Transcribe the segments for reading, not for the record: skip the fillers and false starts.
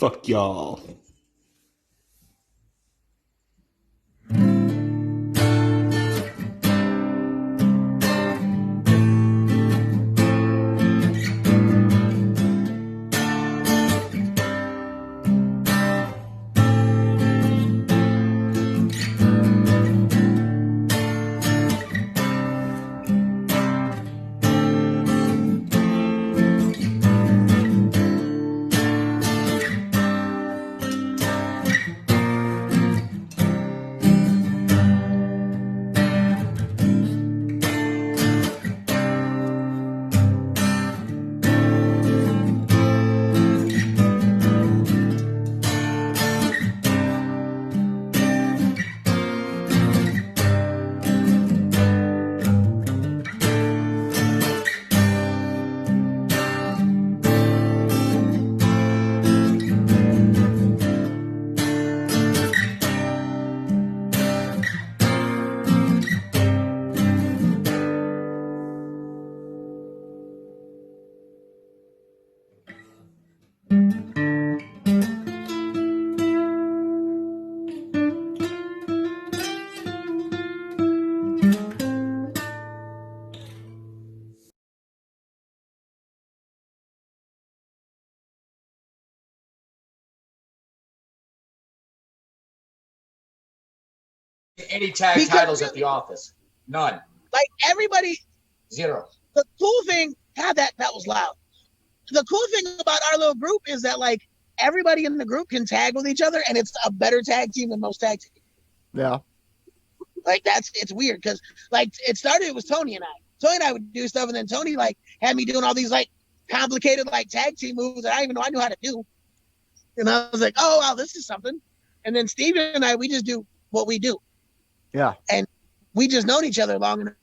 Fuck y'all. Any tag titles at the office? None. Like everybody, zero. The cool thing, that was loud. The cool thing about our little group is that like everybody in the group can tag with each other, and it's a better tag team than most tag teams. Yeah. Like it's weird because like it started with Tony and I. Tony and I would do stuff, and then Tony like had me doing all these like complicated like tag team moves that I didn't even know I knew how to do. And I was like, oh wow, this is something. And then Steven and I, we just do what we do. Yeah. And we just known each other long enough.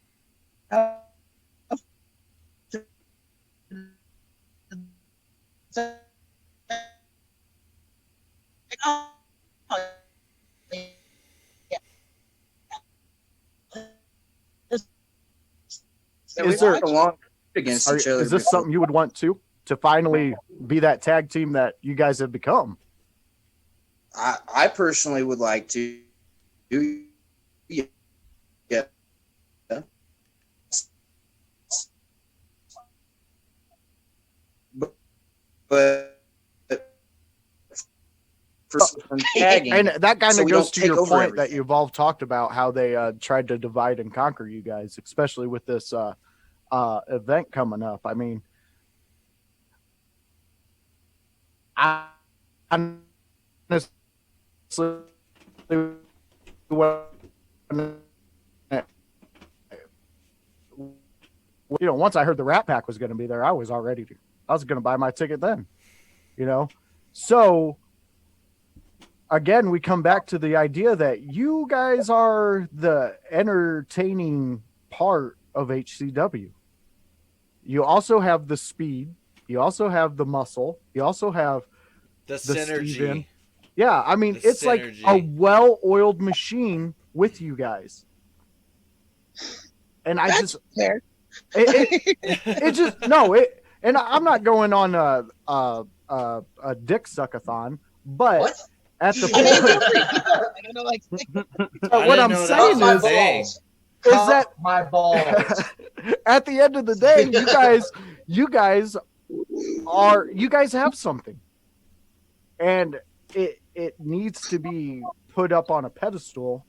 Is there against each other? Is this something you would want to finally be that tag team that you guys have become? I personally would like to do. Yeah. But for tagging, and that kind of so goes to your point everything that you've all talked about how they tried to divide and conquer you guys, especially with this event coming up. I mean, once I heard the Rat Pack was going to be there, I was going to buy my ticket then, So again, we come back to the idea that you guys are the entertaining part of HCW. You also have the speed. You also have the muscle. You also have the synergy. Steven. Yeah, I mean, it's synergy. Like a well-oiled machine with you guys. And I That's fair. It just no. And I'm not going on a dick suckathon, but what? At the what I'm saying is that my balls. At the end of the day, you guys have something, and it needs to be put up on a pedestal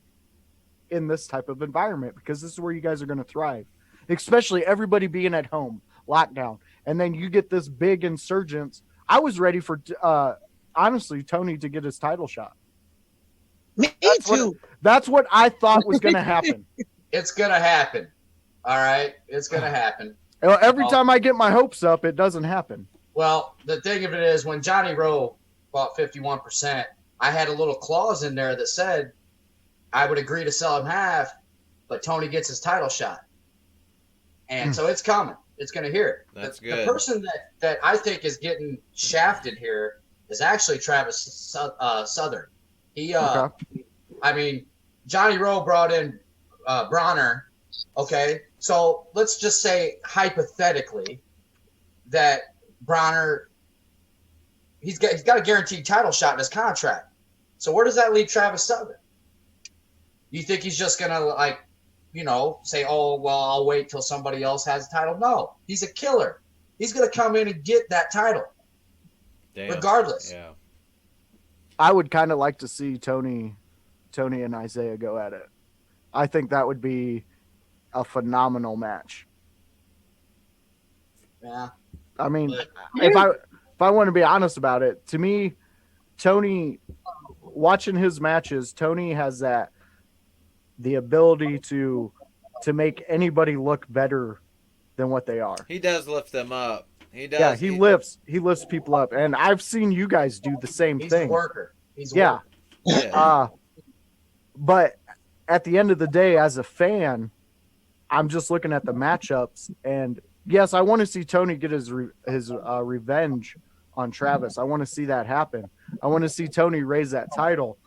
in this type of environment, because this is where you guys are going to thrive, especially everybody being at home, lockdown, and then you get this big insurgence. I was ready for honestly Tony to get his title shot. Me too. That's what I thought was going to happen. It's going to happen. All right, it's going to happen. Every time I get my hopes up, it doesn't happen. Well, the thing of it is, when Johnny Rowe bought 51%, I had a little clause in there that said I would agree to sell him half, but Tony gets his title shot. And so it's coming. It's going to hear it. That's good. The person that I think is getting shafted here is actually Travis Southern. He, I mean, Johnny Rowe brought in Bronner. Okay, so let's just say hypothetically that Bronner he's got a guaranteed title shot in his contract. So where does that leave Travis Southern? You think he's just gonna like, say, oh well, I'll wait till somebody else has a title? No, he's a killer. He's gonna come in and get that title, regardless. Yeah. I would kind of like to see Tony and Isaiah go at it. I think that would be a phenomenal match. Yeah. I mean, if I want to be honest about it, to me, Tony, watching his matches, Tony has the ability to make anybody look better than what they are. He does lift them up. He does. Yeah, he lifts people up, and I've seen you guys do the same He's thing. a worker. He's a Yeah. worker. Yeah. But at the end of the day, as a fan, I'm just looking at the matchups, and yes, I want to see Tony get his revenge on Travis. I want to see that happen. I want to see Tony raise that title.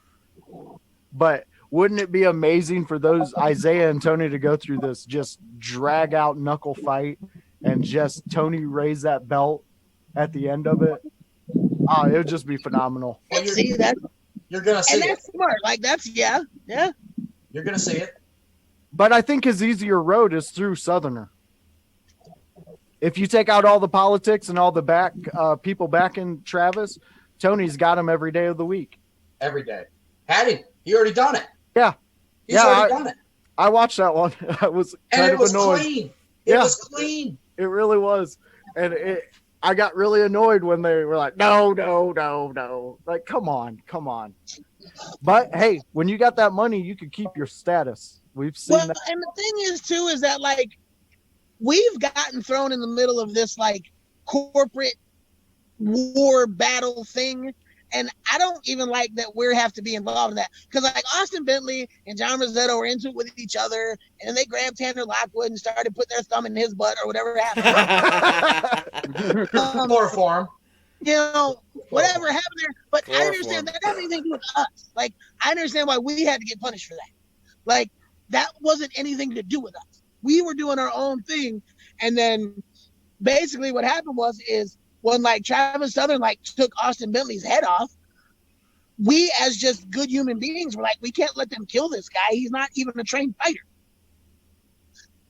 But wouldn't it be amazing for those Isaiah and Tony to go through this just drag out knuckle fight and just Tony raise that belt at the end of it? Oh, it would just be phenomenal. Well, See that? You're gonna see And it. that's smart. Like that's yeah. You're gonna see it. But I think his easier road is through Southerner. If you take out all the politics and all the people backing Travis, Tony's got him every day of the week. Every day. Had him. He already done it. Yeah. He's already done it. I watched that one. I was kind And it of was annoyed. clean. It was clean. It really was. And I got really annoyed when they were like, no. Like, come on. But hey, when you got that money, you could keep your status. We've seen Well, that. and the thing is too is that like we've gotten thrown in the middle of this like corporate war battle thing, and I don't even like that we have to be involved in that because like Austin Bentley and John Rossetto were into it with each other, and then they grabbed Tanner Lockwood and started putting their thumb in his butt or whatever happened. Chloroform. Whatever happened there. But I understand Chloroform. that has anything to do with us. Like, I understand why we had to get punished for that. Like, that wasn't anything to do with us. We were doing our own thing. And then basically what happened is when like Travis Southern like took Austin Bentley's head off, we as just good human beings were like, we can't let them kill this guy. He's not even a trained fighter.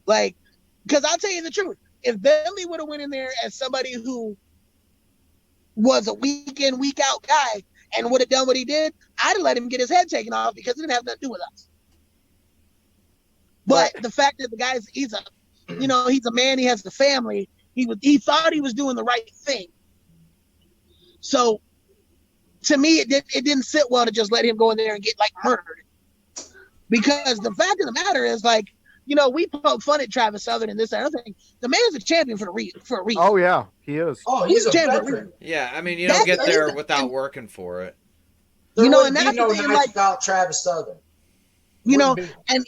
Like, because I'll tell you the truth. If Bentley would have went in there as somebody who was a week in, week out guy and would have done what he did, I'd have let him get his head taken off because it didn't have nothing to do with us. But the fact that the guy's he's a man, he has the family, he thought he was doing the right thing. So to me, it didn't sit well to just let him go in there and get like murdered. Because the fact of the matter is like, we poke fun at Travis Southern and this and other thing. The man's a champion for a reason. Oh yeah, he is. Oh, he's a champion. veteran. Yeah, I mean, you don't get there without working for it. There and wouldn't that's be no the thing, night like, without Travis Southern. and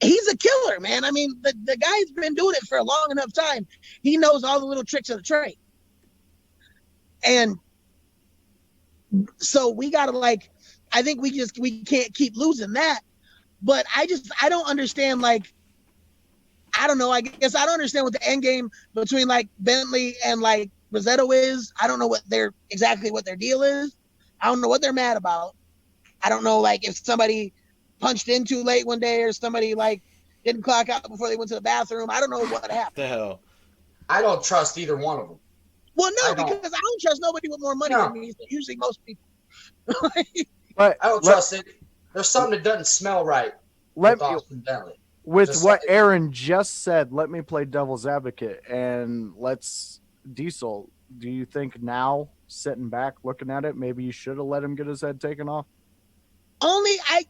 he's a killer, man. I mean, the guy's been doing it for a long enough time. He knows all the little tricks of the trade. And so we gotta like, I think we can't keep losing that. But I don't understand, like, I don't know. I guess I don't understand what the end game between like Bentley and like Rossetto is. I don't know exactly what their deal is. I don't know what they're mad about. I don't know, like, if somebody punched in too late one day or somebody like didn't clock out before they went to the bathroom. I don't know what happened. The hell. I don't trust either one of them. Well, no, I don't. because I don't trust nobody with more money No. than me. Usually most people. But I don't trust it. There's something that doesn't smell right with Austin Bentley. With Just what like- Aaron just said, let me play devil's advocate and Diesel. Do you think now, sitting back looking at it, maybe you should have let him get his head taken off? Only I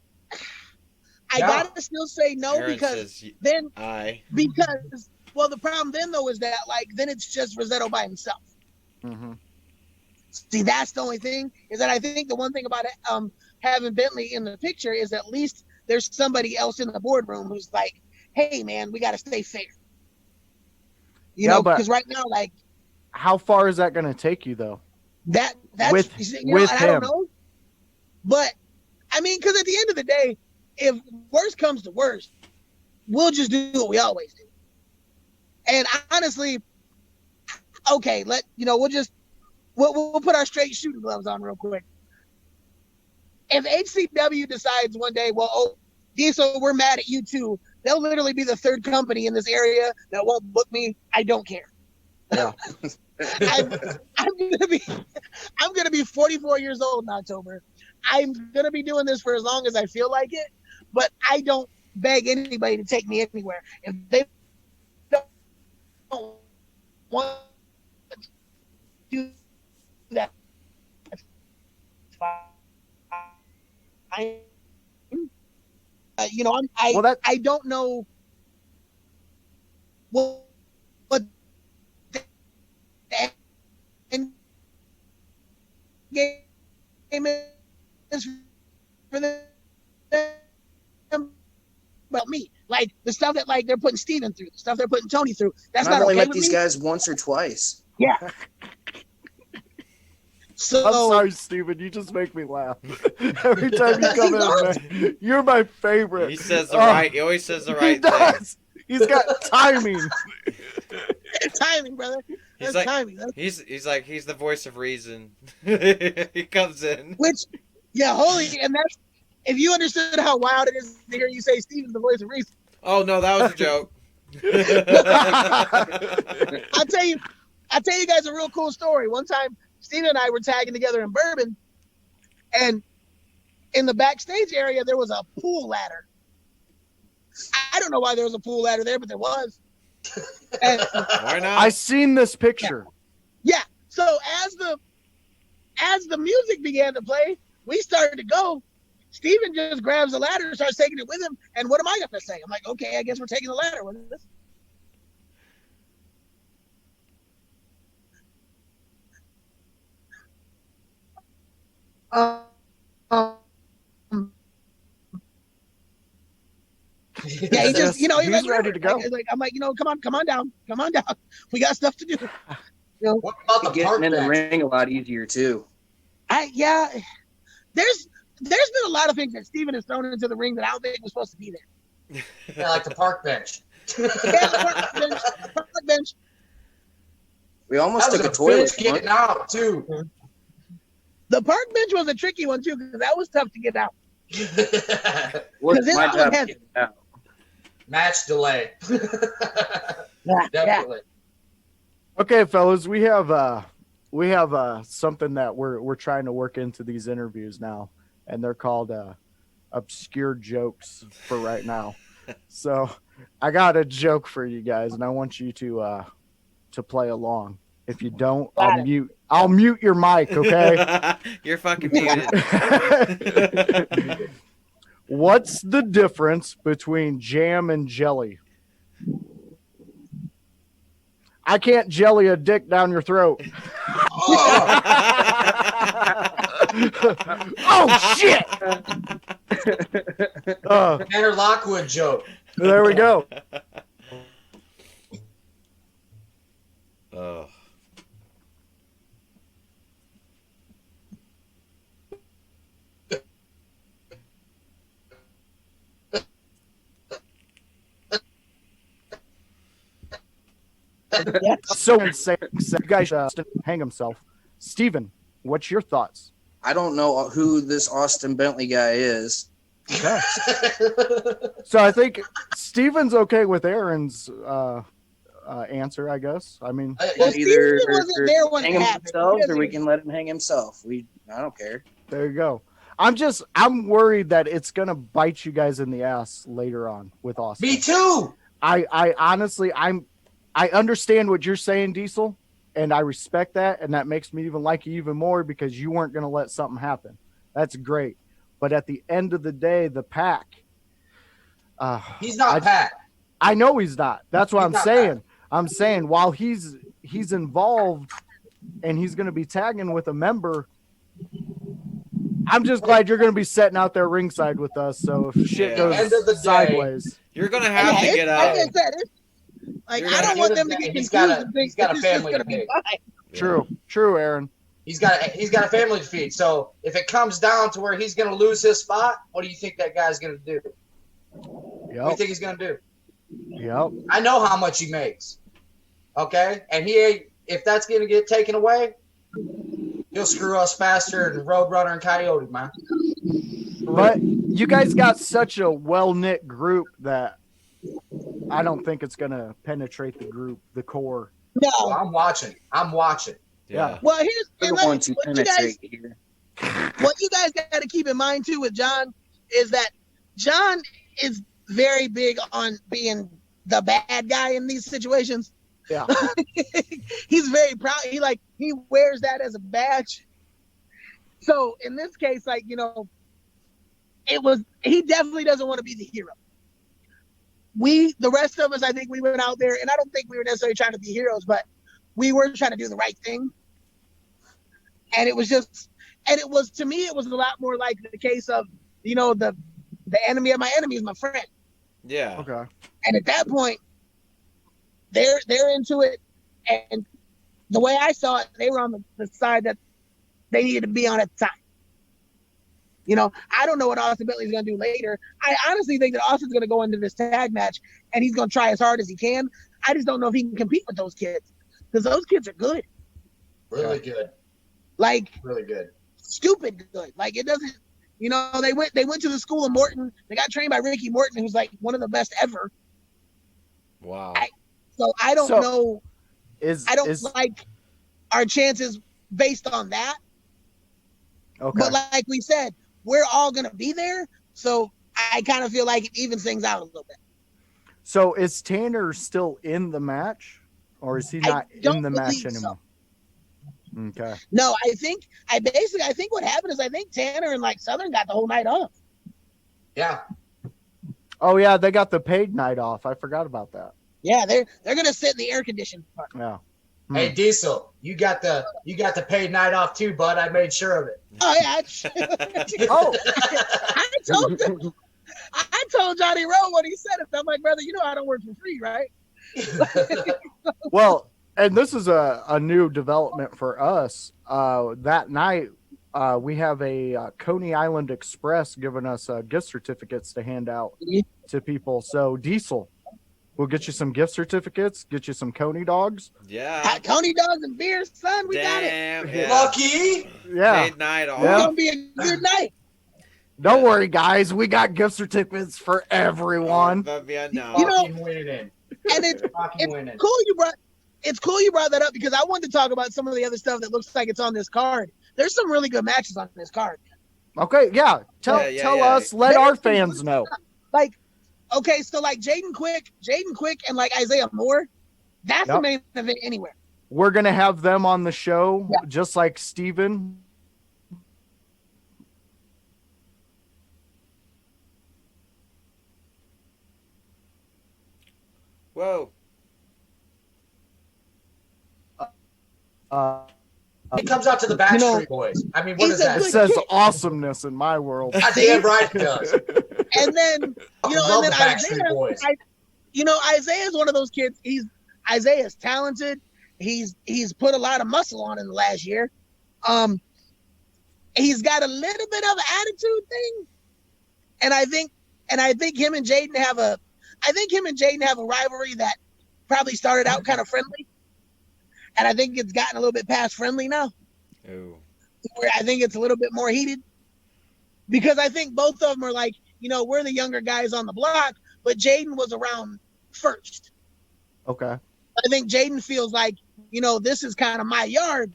Yeah. gotta still say no Aaron because says, then I. because well the problem then though is that like then it's just Rossetto by himself. Mm-hmm. See, that's the only thing is that I think the one thing about having Bentley in the picture is at least there's somebody else in the boardroom who's like, hey man, we got to stay fair. You know, because right now, like, how far is that going to take you though? that's with I him. don't know. But I mean, because at the end of the day, if worst comes to worst, we'll just do what we always do. And honestly, okay, we'll put our straight shooting gloves on real quick. If HCW decides one day, Diesel, we're mad at you too, they'll literally be the third company in this area that won't book me. I don't care. Yeah. I'm gonna be 44 years old in October. I'm gonna be doing this for as long as I feel like it, but I don't beg anybody to take me anywhere. If they don't want to do that, that's fine. I don't know what the end game is for them about me. Like the stuff that like they're putting Steven through, the stuff they're putting Tony through. That's And I've not only okay met with these me. guys once or twice. Yeah. So I'm sorry, Steven. You just make me laugh every time you come in. Man. You're my favorite. He says the right. He always says the right He does. He's got timing. timing, brother. That's like, timing. He's the voice of reason. He comes in. Which, yeah, and that's if you understood how wild it is to hear you say Steven's the voice of reason. Oh no, that was a joke. I'll tell you guys a real cool story. One time, Steven and I were tagging together in Bourbon, and in the backstage area there was a pool ladder. I don't know why there was a pool ladder there, but there was. And, why not? I seen this picture. Yeah. So as the music began to play, we started to go. Steven just grabs the ladder and starts taking it with him. And what am I going to say? I'm like, okay, I guess we're taking the ladder with us. Yeah, he just, he's he's like, ready to go. Like, I'm like, come on down. We got stuff to do. What about the park Getting in the bench? ring a lot easier too. There's been a lot of things that Steven has thrown into the ring that I don't think was supposed to be there. Yeah, like the park bench. The park bench. We almost That took a was toilet. bitch getting out too. The park bench was a tricky one too because that was tough to get out. What's this my one job? has- Getting out? Match delay. Yeah. Definitely. Okay, fellas, we have something that we're trying to work into these interviews now, and they're called obscure jokes for right now. So I got a joke for you guys, and I want you to play along. If you don't, I'll mute your mic, okay? You're fucking muted. What's the difference between jam and jelly? I can't jelly a dick down your throat. Oh shit! Tanner Lockwood joke. There we go. Oh. So you guys hang himself. Steven, what's your thoughts? I don't know who this Austin Bentley guy is. Okay. So I think Steven's okay with Aaron's answer, I guess. I mean, Well, Either Steven wasn't there when hang it happened. himself, He or we doesn't- can let him hang himself. I don't care. there you go. I'm worried that it's gonna bite you guys in the ass later on with Austin. Me too. I honestly, I understand what you're saying, Diesel, and I respect that, and that makes me even like you even more because you weren't gonna let something happen. That's great. But at the end of the day, the Pack. He's not Pat. I know he's not. That's what He's I'm not saying. Pat. I'm saying while he's involved and he's going to be tagging with a member, I'm just glad you're going to be sitting out there ringside with us. So if shit Yeah. End of the goes day, sideways, You're gonna have to Yeah, get like out. I said, You're I gonna don't want them to get he's confused got a- and think he's got a that this is family going to to be pay. fine. true, Aaron. He's got a family to feed. So if it comes down to where he's going to lose his spot, what do you think that guy's going to do? What do you Yep. think he's going to do? Yep. I know how much he makes. Okay, and he ain't. If that's going to get taken away, he'll screw us faster than Roadrunner and Coyote, man. But you guys got such a well-knit group that I don't think it's going to penetrate the core. No. Well, I'm watching. Yeah. Well, here's We're and the ones who penetrate here. what you guys got to keep in mind too with John is that John is very big on being the bad guy in these situations. Yeah. He's very proud. He wears that as a badge. So in this case, he definitely doesn't want to be the hero. The rest of us, I think we went out there, and I don't think we were necessarily trying to be heroes, but we were trying to do the right thing. And it was to me, it was a lot more like the case of, the enemy of my enemy is my friend. Yeah. Okay. And at that point, they're into it. And the way I saw it, they were on the side that they needed to be on at the time. I don't know what Austin Bentley's going to do later. I honestly think that Austin's going to go into this tag match and he's going to try as hard as he can. I just don't know if he can compete with those kids because those kids are good. Really good. Really good. Stupid good. It doesn't, they went to the school of Morton. They got trained by Ricky Morton, who's one of the best ever. Wow. So I don't know. I don't like our chances based on that. Okay. But like we said, we're all going to be there. So I kind of feel like it evens things out a little bit. So is Tanner still in the match or is he not in the match anymore? So. Okay. No, I think what happened is I think Tanner and Southern got the whole night off. Yeah. Oh yeah, they got the paid night off. I forgot about that. Yeah, they're gonna sit in the air conditioned part. Yeah. Hey Diesel, you got the paid night off too, bud. I made sure of it. Oh yeah. Oh. I told Johnny Rowe when he said it. I'm like, brother, I don't work for free, right? Well, and this is a new development for us. That night, we have a Coney Island Express giving us gift certificates to hand out to people. So Diesel, we'll get you some gift certificates, get you some Coney dogs. Yeah. Coney dogs and beer, son. We got it. Yeah. Lucky. Yeah. Paid night off. It's gonna be a good night. Don't worry, guys. We got gift certificates for everyone. Fucking winning. And it's cool you brought that up because I wanted to talk about some of the other stuff that looks like it's on this card. There's some really good matches on this card. Okay, yeah. Tell us, let our fans know. Okay, so Jaden Quick and Isaiah Moore, that's the main event anywhere. We're gonna have them on the show, just like Steven. Whoa. He comes out to the Backstreet Boys. I mean, what is that? It says awesomeness in my world. Goddamn right it does. And then Backstreet Boys. Isaiah's one of those kids. Isaiah's talented. He's put a lot of muscle on in the last year. He's got a little bit of an attitude thing, and I think him and Jaden have a rivalry that probably started out kind of friendly, and I think it's gotten a little bit past friendly now. Ooh. Where I think it's a little bit more heated because I think both of them are we're the younger guys on the block, but Jaden was around first. Okay. I think Jaden feels like, this is kind of my yard,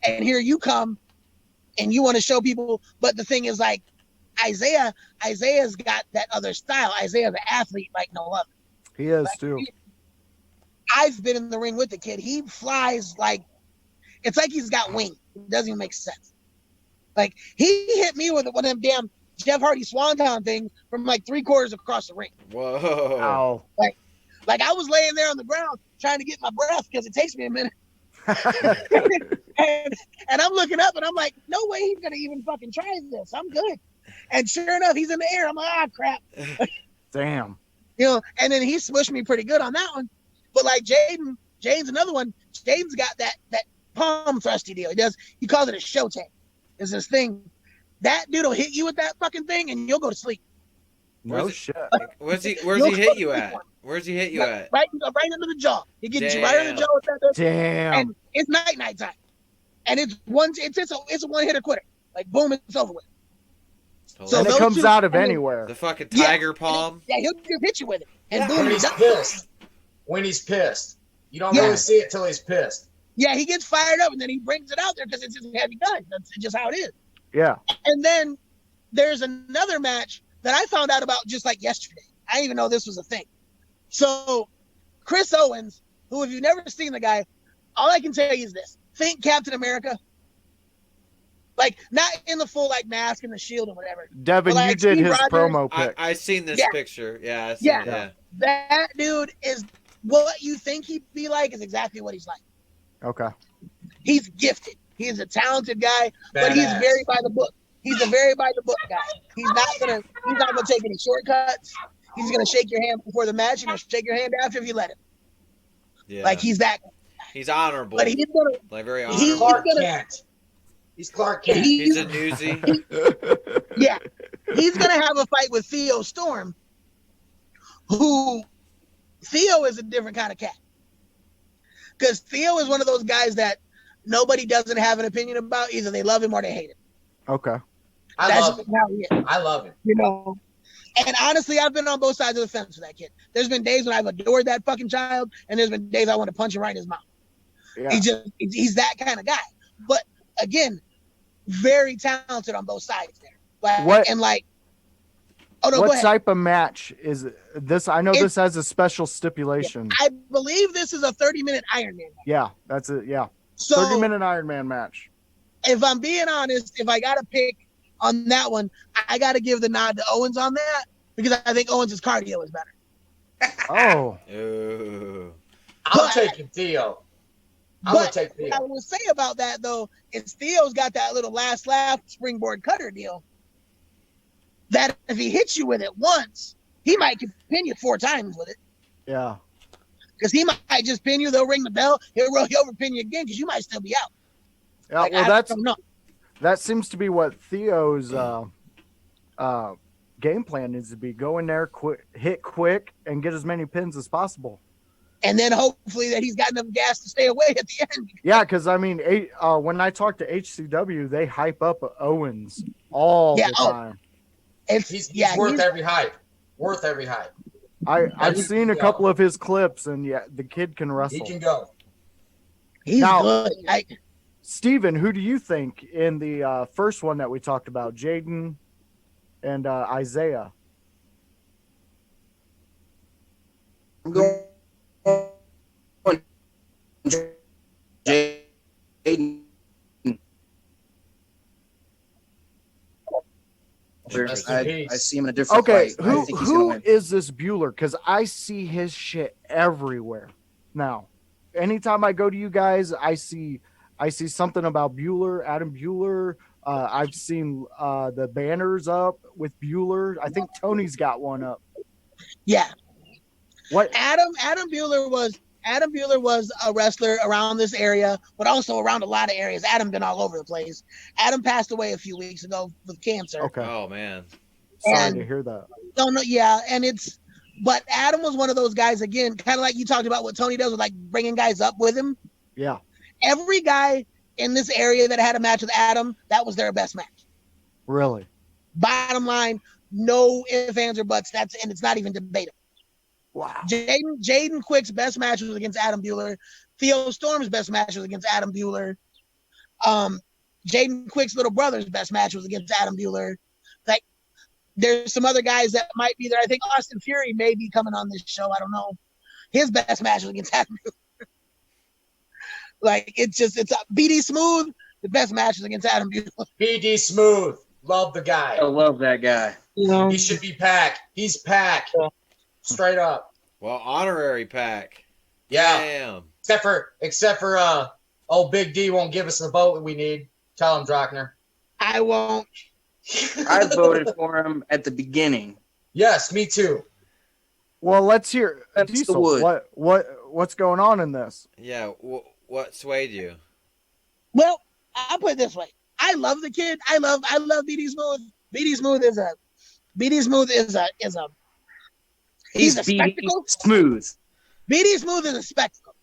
and here you come, and you want to show people. But the thing is, Isaiah's got that other style. Isaiah's an athlete like no other. He is too. I've been in the ring with the kid. He flies it's like he's got wings. It doesn't even make sense. He hit me with one of them damn Jeff Hardy Swanton things from 3/4 across the ring. Whoa. Ow. I was laying there on the ground trying to get my breath because it takes me a minute. and I'm looking up and I'm like, no way he's gonna even fucking try this. I'm good. And sure enough, he's in the air. I'm like, crap. Damn. And then he smushed me pretty good on that one. But Jaden's another one. Jaden's got that palm thrusty deal. He calls it a show tank. It's this thing. That dude will hit you with that fucking thing and you'll go to sleep. No Where's shit. Where's he You'll hit go you to at? sleep. Where's he hit you at? Right into the jaw. He gets you right in the Damn. jaw with that thing. Damn. And it's night time. And it's a one hitter quitter. Like boom, it's over with. So And it those comes two- out of and then- anywhere. The fucking Yeah, tiger palm. Yeah, he'll just hit you with it. And Yeah. boom, When he's he's done. pissed. When he's pissed. You don't Yeah. really see it till he's pissed. Yeah, he gets fired up and then he brings it out there because it's his heavy gun. That's just how it is. Yeah. And then there's another match that I found out about just like yesterday. I didn't even know this was a thing. So Chris Owens, who if you've never seen the guy, all I can tell you is this. Think Captain America. Like not in the full like mask and the shield or whatever. Devin, But, you like, did Steve his Rogers- promo pic. I seen this Yeah. picture. Yeah, I seen Yeah. it, yeah. That dude is what you think he'd be like is exactly what he's like. Okay. He's gifted. He's a talented guy, but he's Badass. very by the book. He's a very by the book guy. He's not gonna take any shortcuts. He's gonna shake your hand before the match and he'll shake your hand after if you let him. Yeah. Like he's that. He's honorable. But he's gonna. Like very He's He's honorable. Clark gonna- Kent. He's Clark Kent. He's a newsie. Yeah, he's gonna have a fight with Theo Storm, who Theo is a different kind of cat. Because Theo is one of those guys that nobody doesn't have an opinion about. Either they love him or they hate him. Okay. I That's love just him. how he is. I love him. You know. And honestly, I've been on both sides of the fence with that kid. There's been days when I've adored that fucking child, and there's been days I want to punch him right in his mouth. Yeah. He's that kind of guy. But again, very talented on both sides there. Like, What- and like, oh no, go What ahead. type of match is this? I know It's- this has a special stipulation. I believe this is a 30-minute Iron Man match. Yeah, that's it. Yeah. So 30-minute Iron Man match. if I'm being honest, if I got to pick on that one, I got to give the nod to Owens on that because I think Owens' cardio is better. Oh. Ooh. I'm But- taking Theo. I'm going But to take what I Theo. will say about that though is Theo's got that little last laugh springboard cutter deal. That if he hits you with it once, he might pin you 4 times with it. Yeah. Because he might just pin you. They'll ring the bell. He'll overpin you again because you might still be out. Yeah. Like, Well, I don't know. that seems to be what Theo's game plan needs to be. Go in there, hit quick, and get as many pins as possible. And then hopefully that he's got enough gas to stay away at the end. Yeah, because I mean, when I talk to HCW, they hype up Owens all Yeah, the oh. time. He's worth every hype. Worth every hype. I've he seen can a go. couple of his clips, and yeah, the kid can He wrestle. can go. He's Now- good. Steven, who do you think in the first one that we talked about, Jaden and Isaiah? I'm going Jaden. Rest in I peace. see him in a different Okay, fight. I think he's gonna who win. is this Bueller? Because I see his shit everywhere now. Anytime I go to you guys, I see something about Bueller, Adam Bueller. I've seen the banners up with Bueller. I think Tony's got one up. Yeah. What? Adam Bueller was a wrestler around this area, but also around a lot of areas. Adam been all over the place. Adam passed away a few weeks ago with cancer. Okay, Oh man. sorry and- to hear that. Don't know, yeah, but Adam was one of those guys again, kind of like you talked about what Tony does with like bringing guys up with him. Yeah, Every guy in this area that had a match with Adam, that was their best match. really. Bottom line, no ifs, ands, or buts. And it's not even debatable. Wow. Jaden Quick's best match was against Adam Bueller. Theo Storm's best match was against Adam Bueller. Jaden Quick's little brother's best match was against Adam Bueller. Like, there's some other guys that might be there. I think Austin Fury may be coming on this show. I don't know. His best match was against Adam Bueller. Like, it's BD Smooth. The best match was against Adam Bueller. BD Smooth. Love the guy. I love that guy. You know? He should be Pac. He's Pac. Straight up. Well, honorary pack. Yeah. Damn. Except for old Big D won't give us the vote we need. Tell him, Drockner. I won't. I voted for him at the beginning. Yes, me too. Well, let's hear. That's the Diesel, wood. what's going on in this? Yeah. What swayed you? Well, I'll put it this way. I love the kid. I love BD Smooth. BD Smooth is a he's a spectacle. Smooth. BD Smooth is a spectacle.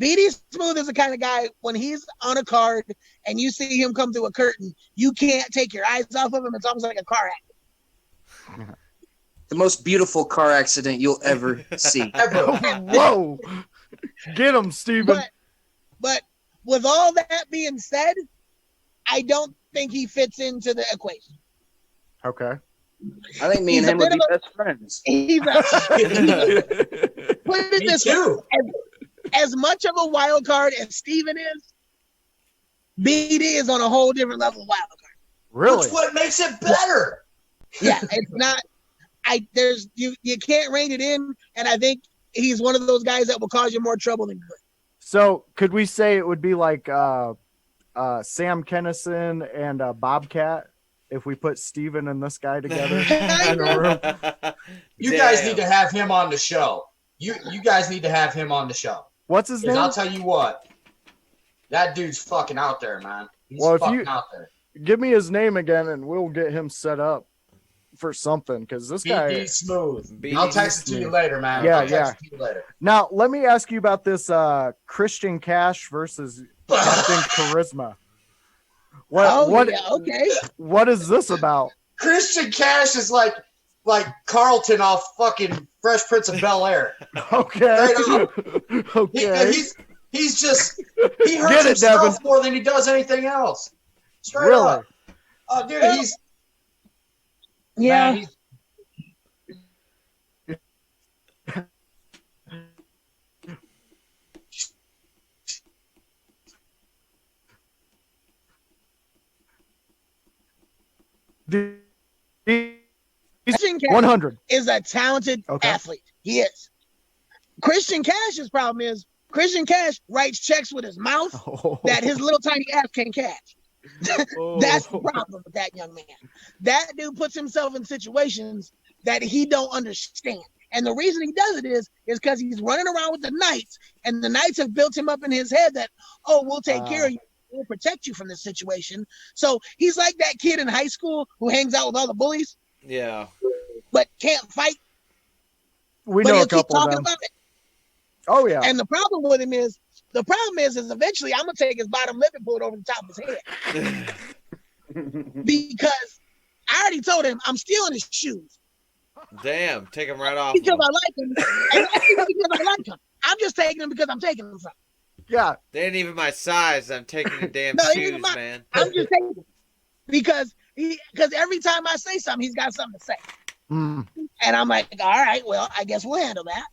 BD Smooth is the kind of guy when he's on a card and you see him come through a curtain, you can't take your eyes off of him. It's almost like a car accident. The most beautiful car accident you'll ever see. Whoa. Get him, Steven. But with all that being said, I don't think he fits into the equation. Okay. I think me and him would be best friends. Put it this way, as much of a wild card as Steven is, BD is on a whole different level of wild card. Really? That's what makes it better. Yeah, it's not. You can't rein it in, and I think he's one of those guys that will cause you more trouble than good. So could we say it would be like Sam Kennison and Bobcat if we put Steven and this guy together in a room? You guys need to have him on the show. You guys need to have him on the show. What's his name? I'll tell you what, that dude's fucking out there, man. He's fucking out there. Give me his name again, and we'll get him set up for something, because this guy BD Smooth. I'll text it to you later, man. Yeah, I'll text it to you later. Now let me ask you about this Christian Cash versus Captain Charisma. What is this about? Christian Cash is like Carlton off fucking Fresh Prince of Bel-Air. Okay. Okay. He's just he hurts himself more than he does anything else. Straight up. Oh, dude, he's yeah. Man, Christian Cash 100 is a talented athlete. He is. Christian Cash's problem is Christian Cash writes checks with his mouth that his little tiny ass can't catch. That's the problem with that young man. That dude puts himself in situations that he don't understand. And the reason he does it is because he's running around with the Knights, and the Knights have built him up in his head that, we'll take care of you. We'll protect you from this situation. So he's like that kid in high school who hangs out with all the bullies. Yeah. But can't fight. We know a couple of them. About it. Oh, yeah. And the problem with him is eventually I'm going to take his bottom lip and pull it over the top of his head. Because I already told him I'm stealing his shoes. Damn, take him right off. Because I like him. And not even because I like him. I'm just taking him because I'm taking him from. Yeah. They ain't even my size. I'm taking the damn shoes, man. I'm just taking him. Because every time I say something, he's got something to say. Mm. And I'm like, all right, well, I guess we'll handle that.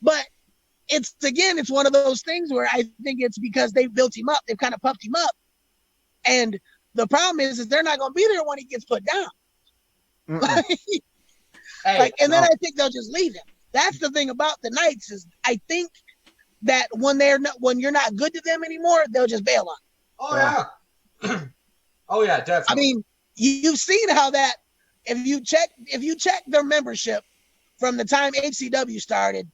But it's one of those things where I think it's because they've built him up. They've kind of puffed him up. And the problem is they're not going to be there when he gets put down. I think they'll just leave him. That's the thing about the Knights is I think that when you're not good to them anymore, they'll just bail on. Oh, yeah. Oh, yeah, definitely. I mean, you've seen how that, if you check their membership from the time HCW started,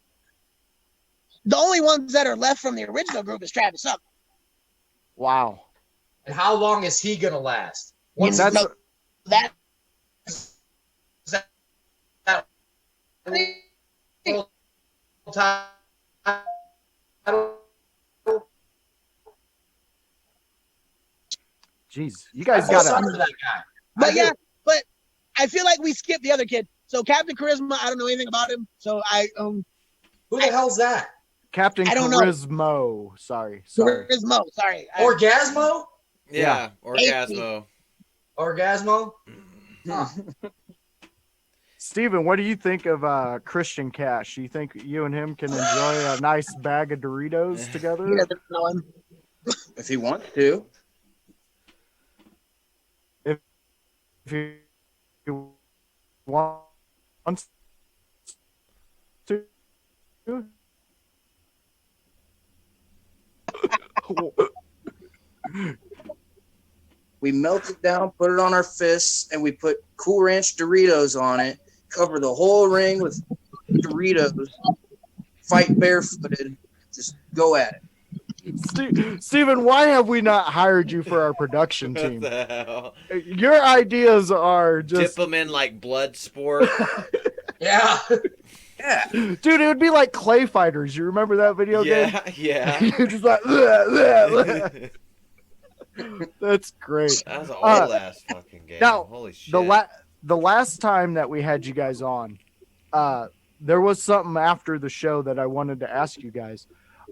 the only ones that are left from the original group is Travis Summer. Wow. And how long is he going to last? Jeez, you guys got that guy. But I feel like we skipped the other kid. So Captain Charisma, I don't know anything about him. So who the hell's that? Captain Charismo. Sorry. Charismo. Sorry. Orgasmo? Yeah, Orgasmo. Orgasmo? Huh. Steven, what do you think of Christian Cash? You think you and him can enjoy a nice bag of Doritos together? He doesn't know him. If he wants to. If he wants to. We melt it down, put it on our fists, and we put Cool Ranch Doritos on it, cover the whole ring with Doritos, fight barefooted, just go at it. Steven, why have we not hired you for our production What team? the hell? Your ideas are Dip just, them in like blood sport. Yeah. Yeah. dude. It would be like Clay Fighters. You remember that video game? Yeah. You're just like, "Bleh, bleh, bleh." That's great. That was an old ass fucking game. Now, Holy shit. the last time that we had you guys on, there was something after the show that I wanted to ask you guys.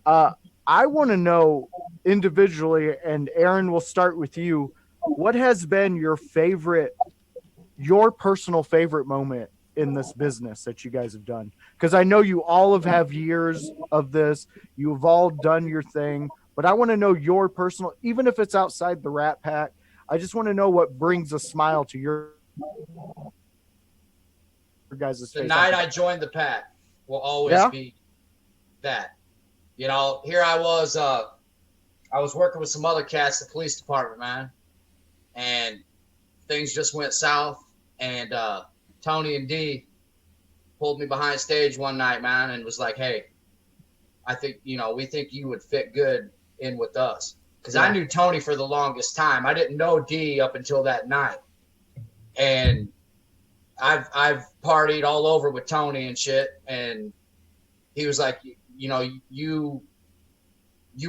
I want to know individually, and Aaron, we'll start with you. What has been your personal favorite moment in this business that you guys have done? Because I know you all have years of this. You've all done your thing, but I want to know your personal, even if it's outside the Rat Pack. I just want to know what brings a smile to your guys' face. The night I joined the pack will always Yeah? be that. You know, here I was working with some other cats, the police department, man. And things just went south. And Tony and D pulled me behind stage one night, man, and was like, hey, I think, we think you would fit good in with us. Because I knew Tony for the longest time. I didn't know D up until that night. And I've partied all over with Tony and shit. And he was like, you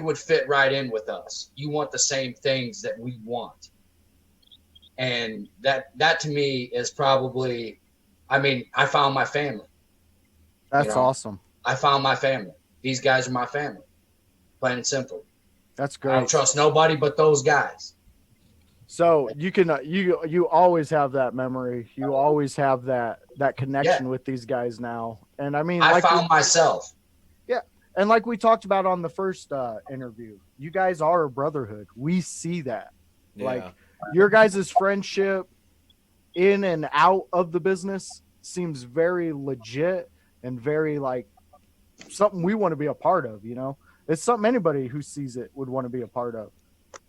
would fit right in with us. You want the same things that we want. And that to me is probably, I found my family. That's awesome. I found my family. These guys are my family. Plain and simple. That's I don't great. trust nobody but those guys. So you can you always have that memory. You always have that connection with these guys now. And I mean, I found myself. Yeah, and like we talked about on the first interview, you guys are a brotherhood. We see that. Yeah. Like your guys' friendship in and out of the business seems very legit and very like something we want to be a part of. It's something anybody who sees it would want to be a part of.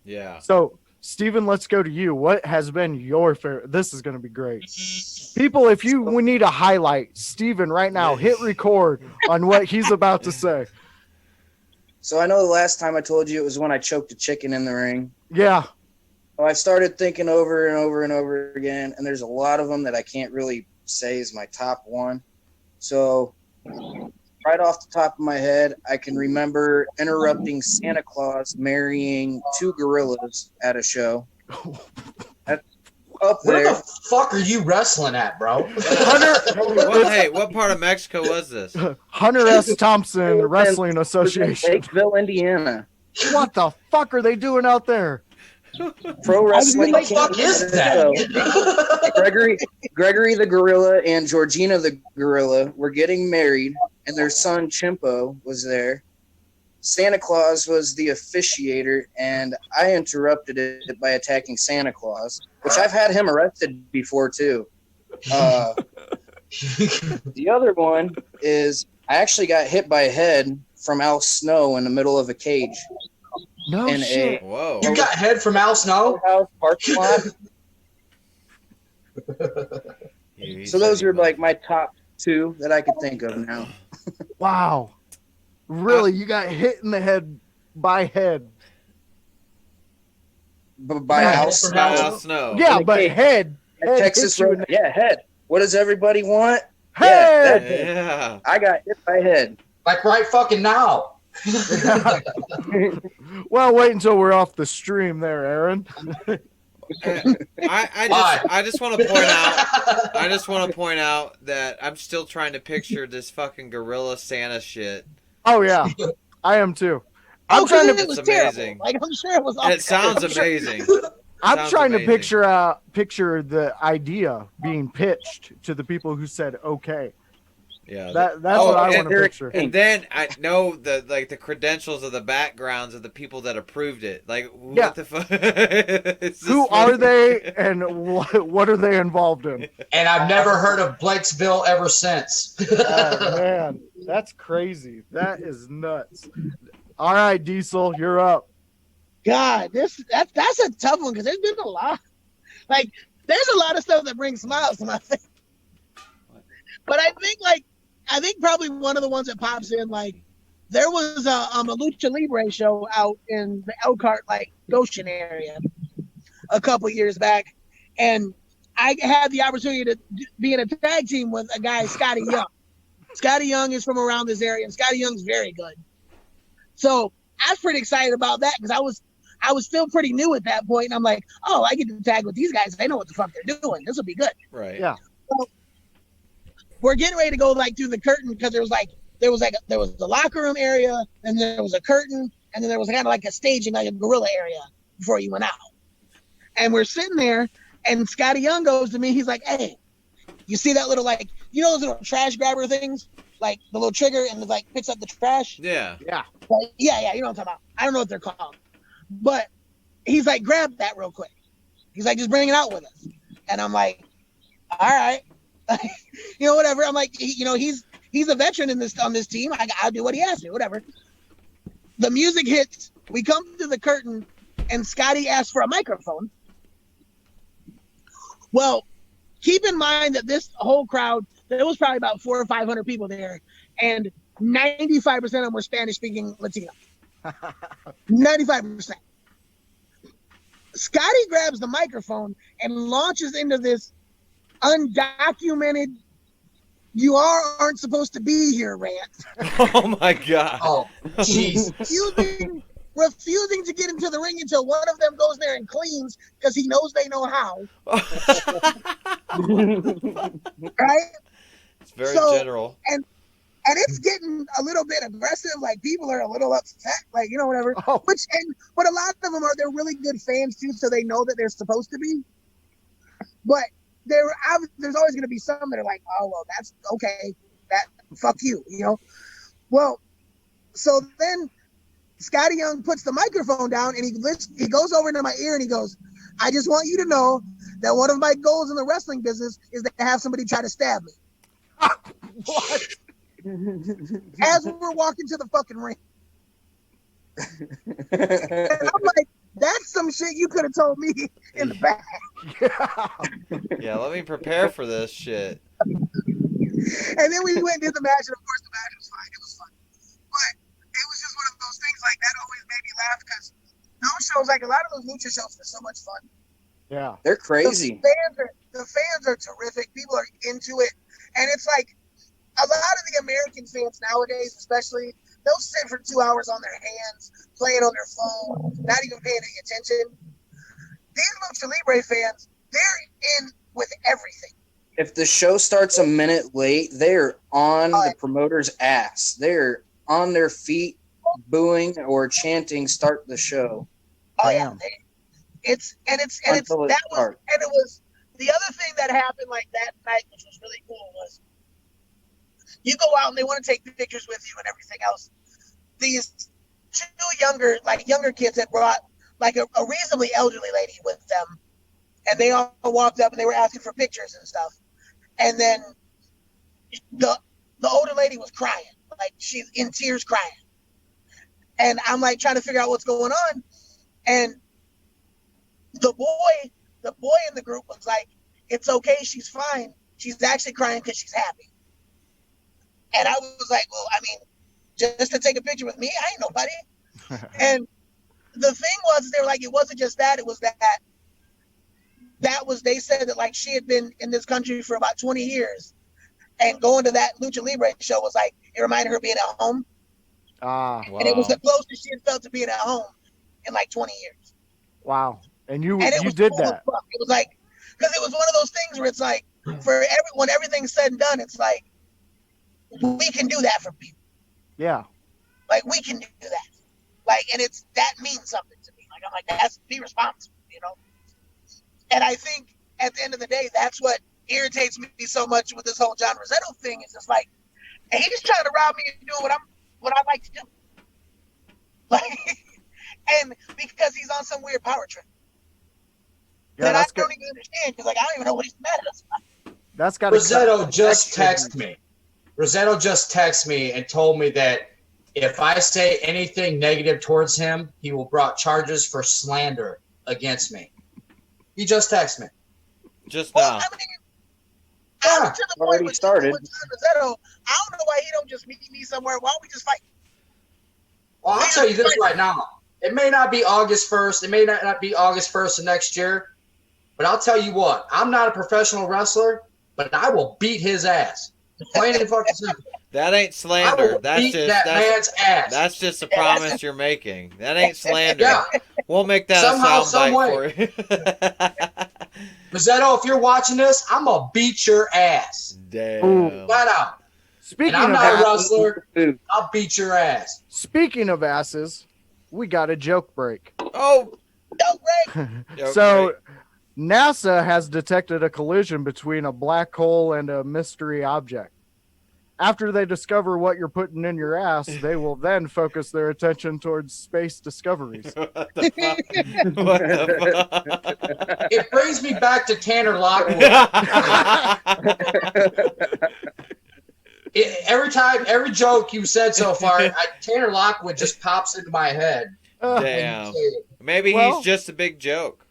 Yeah. So, Steven, let's go to you. What has been your favorite? This is going to be great. People, if we need a highlight, Steven, right now, hit record on what he's about to say. So I know the last time I told you it was when I choked a chicken in the ring. Yeah. Well, I started thinking over and over and over again, and there's a lot of them that I can't really say is my top one. So right off the top of my head, I can remember interrupting Santa Claus marrying two gorillas at a show. That's up Where there. the fuck are you wrestling at, bro? What part of Mexico was this? Hunter S. Thompson Wrestling Association. Lakeville, Indiana. What the fuck are they doing out there? Pro wrestling. What the fuck is that? Gregory the gorilla and Georgina the gorilla were getting married, and their son Chimpo was there. Santa Claus was the officiator, and I interrupted it by attacking Santa Claus, which I've had him arrested before too. The other one is I actually got hit by a head from Al Snow in the middle of a cage. No in shit. Whoa. You got head from Al Snow? House parking lot. So those are like my top two that I could think of now. Wow. Really? You got hit in the head by head. By Right. Al From Snow. Al Snow. Yeah, the but cage. head. Head Texas hits you in Road. the- Yeah, head. What does everybody want? Head! Yeah. I got hit by head. Like right fucking now. Well, wait until we're off the stream there, Aaron. I just want to point out. I just want to point out that I'm still trying to picture this fucking gorilla Santa shit. Oh, yeah. I am too. Oh, I'm trying it to was It's terrible. amazing. Like I'm sure it was. And it sounds I'm sure- amazing. I'm Sounds trying amazing. to picture the idea being pitched to the people who said okay. Yeah. That's Oh, what I and want to there- picture. And then I know the credentials of the backgrounds of the people that approved it. Like, Yeah. what the fuck? It's just Who funny. are they and what are they involved in? And I've never heard of Blakesville ever since. Oh, man, that's crazy. That is nuts. All right, Diesel, you're up. God, that's a tough one because there's been a lot. Like there's a lot of stuff that brings smiles to my face. But I think probably one of the ones that pops in like there was a Lucha Libre show out in the Elkhart, like Goshen area a couple years back. And I had the opportunity to be in a tag team with a guy, Scotty Young. Scotty Young is from around this area, and Scotty Young's very good. So I was pretty excited about that because I was still pretty new at that point, and I'm like, oh, I get to tag with these guys. They know what the fuck they're doing. This will be good. Right. Yeah. So we're getting ready to go like through the curtain because there was the locker room area, and there was a curtain, and then there was kind of like a staging, like a gorilla area before you went out. And we're sitting there, and Scotty Young goes to me. He's like, hey, you see that little, like, you know those little trash grabber things? Like the little trigger and like picks up the trash? Yeah. Yeah. Like, yeah, you know what I'm talking about. I don't know what they're called. But he's like, grab that real quick. He's like, just bring it out with us. And I'm like, all right. You know, whatever. I'm like, he's a veteran on this team. I'll do what he asks me, whatever. The music hits. We come to the curtain, and Scotty asks for a microphone. Well, keep in mind that this whole crowd, there was probably about 400 or 500 people there, and 95% of them were Spanish-speaking Latino. 95%. Scotty grabs the microphone and launches into this undocumented, you aren't supposed to be here rant. Oh my god. Oh, jeez. Refusing to get into the ring until one of them goes there and cleans because he knows they know how. Right? It's very So, general. And it's getting a little bit aggressive. Like, people are a little upset, like, you know, whatever. Oh. But a lot of them they're really good fans too, so they know that they're supposed to be. But there's always going to be some that are like, oh, well, that's okay. That fuck you, you know. Well, so then Scotty Young puts the microphone down and he goes over into my ear and he goes, I just want you to know that one of my goals in the wrestling business is to have somebody try to stab me. What? As we're walking to the fucking ring. And I'm like, that's some shit you could have told me in the back. Yeah. Yeah, let me prepare for this shit. And then we went and did the match, and of course the match was fine. It was fun. But it was just one of those things like that always made me laugh because those shows, like a lot of those lucha shows, are so much fun. Yeah. They're crazy. The fans are terrific. People are into it. And it's like a lot of the American fans nowadays, especially, they'll sit for 2 hours on their hands, playing on their phone, not even paying any attention. These Lucha Libre fans, they're in with everything. If the show starts a minute late, they're on the promoter's ass. They're on their feet, booing or chanting, "Start the show." Oh yeah, Damn. it was the other thing that happened like that night, which was really cool, was you go out and they want to take pictures with you and everything else. These two younger kids had brought like a reasonably elderly lady with them, and they all walked up and they were asking for pictures and stuff. And then the older lady was crying, like she's in tears crying. And I'm like trying to figure out what's going on. And the boy in the group was like, it's okay, she's fine. She's actually crying because she's happy. And I was like, well, I mean, just to take a picture with me, I ain't nobody. And the thing was, they were like, it wasn't just that, it was they said that like she had been in this country for about 20 years, and going to that Lucha Libre show was like, it reminded her of being at home. Wow. And it was the closest she had felt to being at home in like 20 years. Wow. And you And did that. It was like, because it was one of those things where it's like, for everyone, everything's said and done, it's like, we can do that for people. Yeah. Like, we can do that. Like, and that means something to me. Like, I'm like, that's, be responsible, you know? And I think at the end of the day, that's what irritates me so much with this whole John Rossetto thing. Is just like, hey, he's trying to rob me and doing what I like to do. Like, and because he's on some weird power trip. Yeah, that I that's don't good. even understand, because like I don't even know what he's mad at us about. That's got Rossetto just texted me. Rossetto just texted me and told me that if I say anything negative towards him, he will brought charges for slander against me. He just texted me. Just Well, now. I mean, I'm to the point already with started. John Rossetto, I don't know why he don't just meet me somewhere. Why don't we just fight? Well, I'll tell you this right now. It may not be August 1st. It may not be August 1st of next year. But I'll tell you what. I'm not a professional wrestler, but I will beat his ass. Plain and fucking simple. That ain't I slander. will That's beat just that man's ass. that's just a promise you're making. That ain't slander. Yeah. We'll make that Somehow, a soundbite some for you. Rosetto, if you're watching this, I'm going to beat your ass. Damn. Flat out. Speaking And I'm of not a asses, wrestler. I'll beat your ass. speaking of asses, we got a joke break. Oh. Don't break. So NASA has detected a collision between a black hole and a mystery object. After they discover what you're putting in your ass, they will then focus their attention towards space discoveries. What the fuck? What the fuck? It brings me back to Tanner Lockwood. Every joke you said so far, Tanner Lockwood just pops into my head. Damn. Maybe Well- he's just a big joke.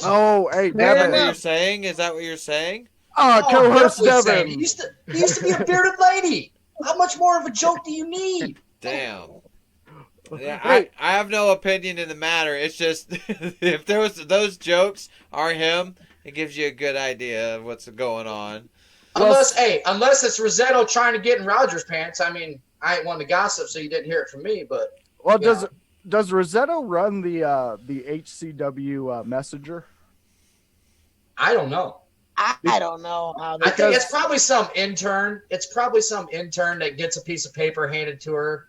Oh, hey, Is that what Devin. you're saying? Is that what you're saying? Co-host definitely saying. Devin. He used to be a bearded lady. How much more of a joke do you need? Damn. Yeah, Hey. I have no opinion in the matter. It's just if those jokes are him, it gives you a good idea of what's going on. Unless it's Rosetto trying to get in Rogers' pants. I mean, I ain't one to gossip, so you didn't hear it from me. But Well, yeah. does Rosetto run the HCW Messenger? I don't know. I don't know how I they think it's probably some intern. It's probably some intern that gets a piece of paper handed to her.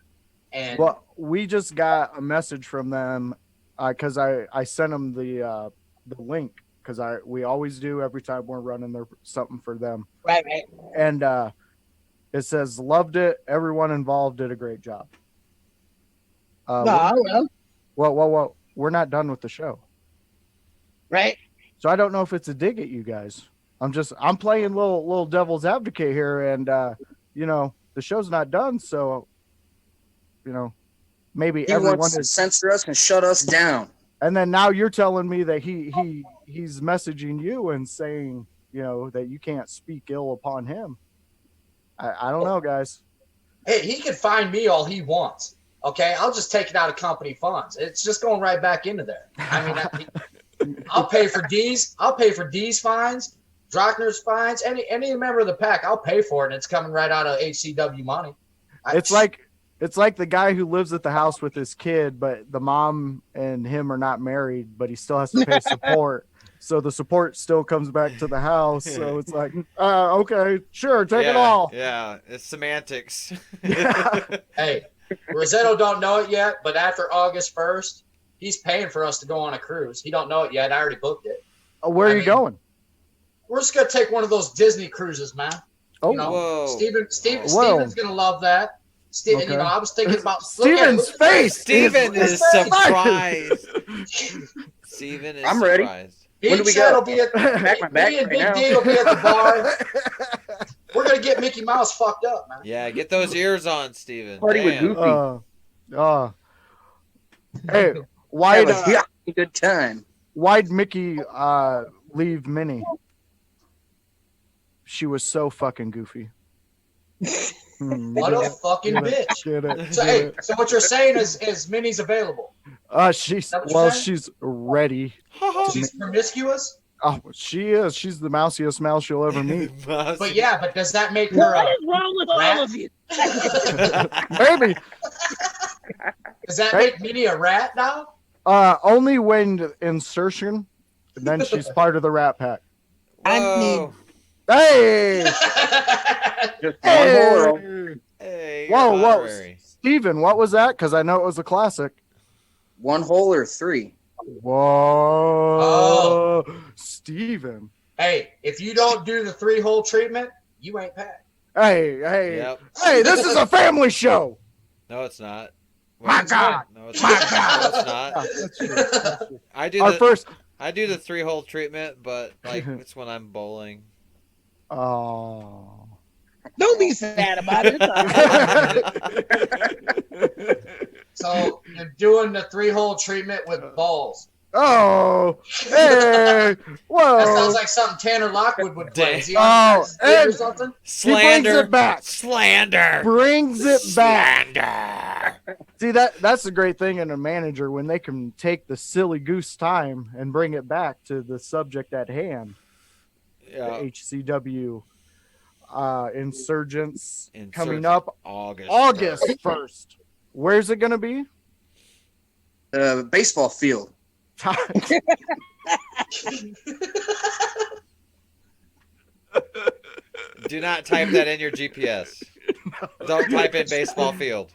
And Well, we just got a message from them because I sent them the link because we always do every time we're running something for them, right. and it says loved it. Everyone involved did a great job. No, Well, we're not done with the show, right. so I don't know if it's a dig at you guys. I'm playing little devil's advocate here, and the show's not done, so maybe He everyone wants to is. censor us and shut us down. And then now you're telling me that he's messaging you and saying, that you can't speak ill upon him. I don't know, guys. hey, he can find me all he wants. Okay, I'll just take it out of company funds. It's just going right back into there. I mean, I'll pay for D's. I'll pay for D's fines, Drochner's fines, any member of the pack. I'll pay for it, and it's coming right out of HCW money. It's like the guy who lives at the house with his kid, but the mom and him are not married, but he still has to pay support. So the support still comes back to the house. So it's like, okay, sure, take it all. Yeah, it's semantics. Hey, Rosetto don't know it yet, but after August 1st, he's paying for us to go on a cruise. He don't know it yet. I already booked it. Where are you going? We're just gonna take one of those Disney cruises, man. Oh, Whoa. Steven's gonna love that. Okay. I was thinking about Steven's face. Steven is surprised. Steven is I'm ready. surprised. Big When do we Chet go? will be at Back my back me and right Big now. D will be at the bar. We're gonna get Mickey Mouse fucked up, man. Yeah, get those ears on, Steven. Party with Damn. Goofy. Hey, Have a good time. why'd Mickey leave Minnie? She was so fucking goofy. What a fucking bitch. Get it. So hey, so what you're saying is Minnie's available. She's that what you're saying? she's ready. She's promiscuous. Oh, she is. She's the mousiest mouse you'll ever meet. But does that make her What is wrong with all rat? of you? Maybe. Does that make Minnie a rat now? Only when insertion, then she's part of the Rat Pack. Whoa. Hey, Just one hole. Hey, Whoa, you're whoa. honorary. Steven, what was that? Because I know it was a classic. One hole or three. Whoa, Steven. Hey, if you don't do the 3-hole treatment, you ain't packed. Hey, Yep. hey, this is a family show. No, it's not. My God. No, it's My not. God. No, it's not. That's true. That's true. I do Our the first. I do the 3-hole treatment, but like it's when I'm bowling. Oh. Don't be sad about it. It's all right. So you're doing the 3-hole treatment with balls. Oh, hey, whoa. That sounds like something Tanner Lockwood would play. Is he on Oh, Texas State or and something? Slander. He brings it back. Slander. Brings it back. Slander. See, that's a great thing in a manager when they can take the silly goose time and bring it back to the subject at hand. Yeah. The HCW Insurgents coming Insurgent up August August 1st. 1st. Where's it going to be? Baseball field. Do not type that in your GPS. Don't type in baseball field.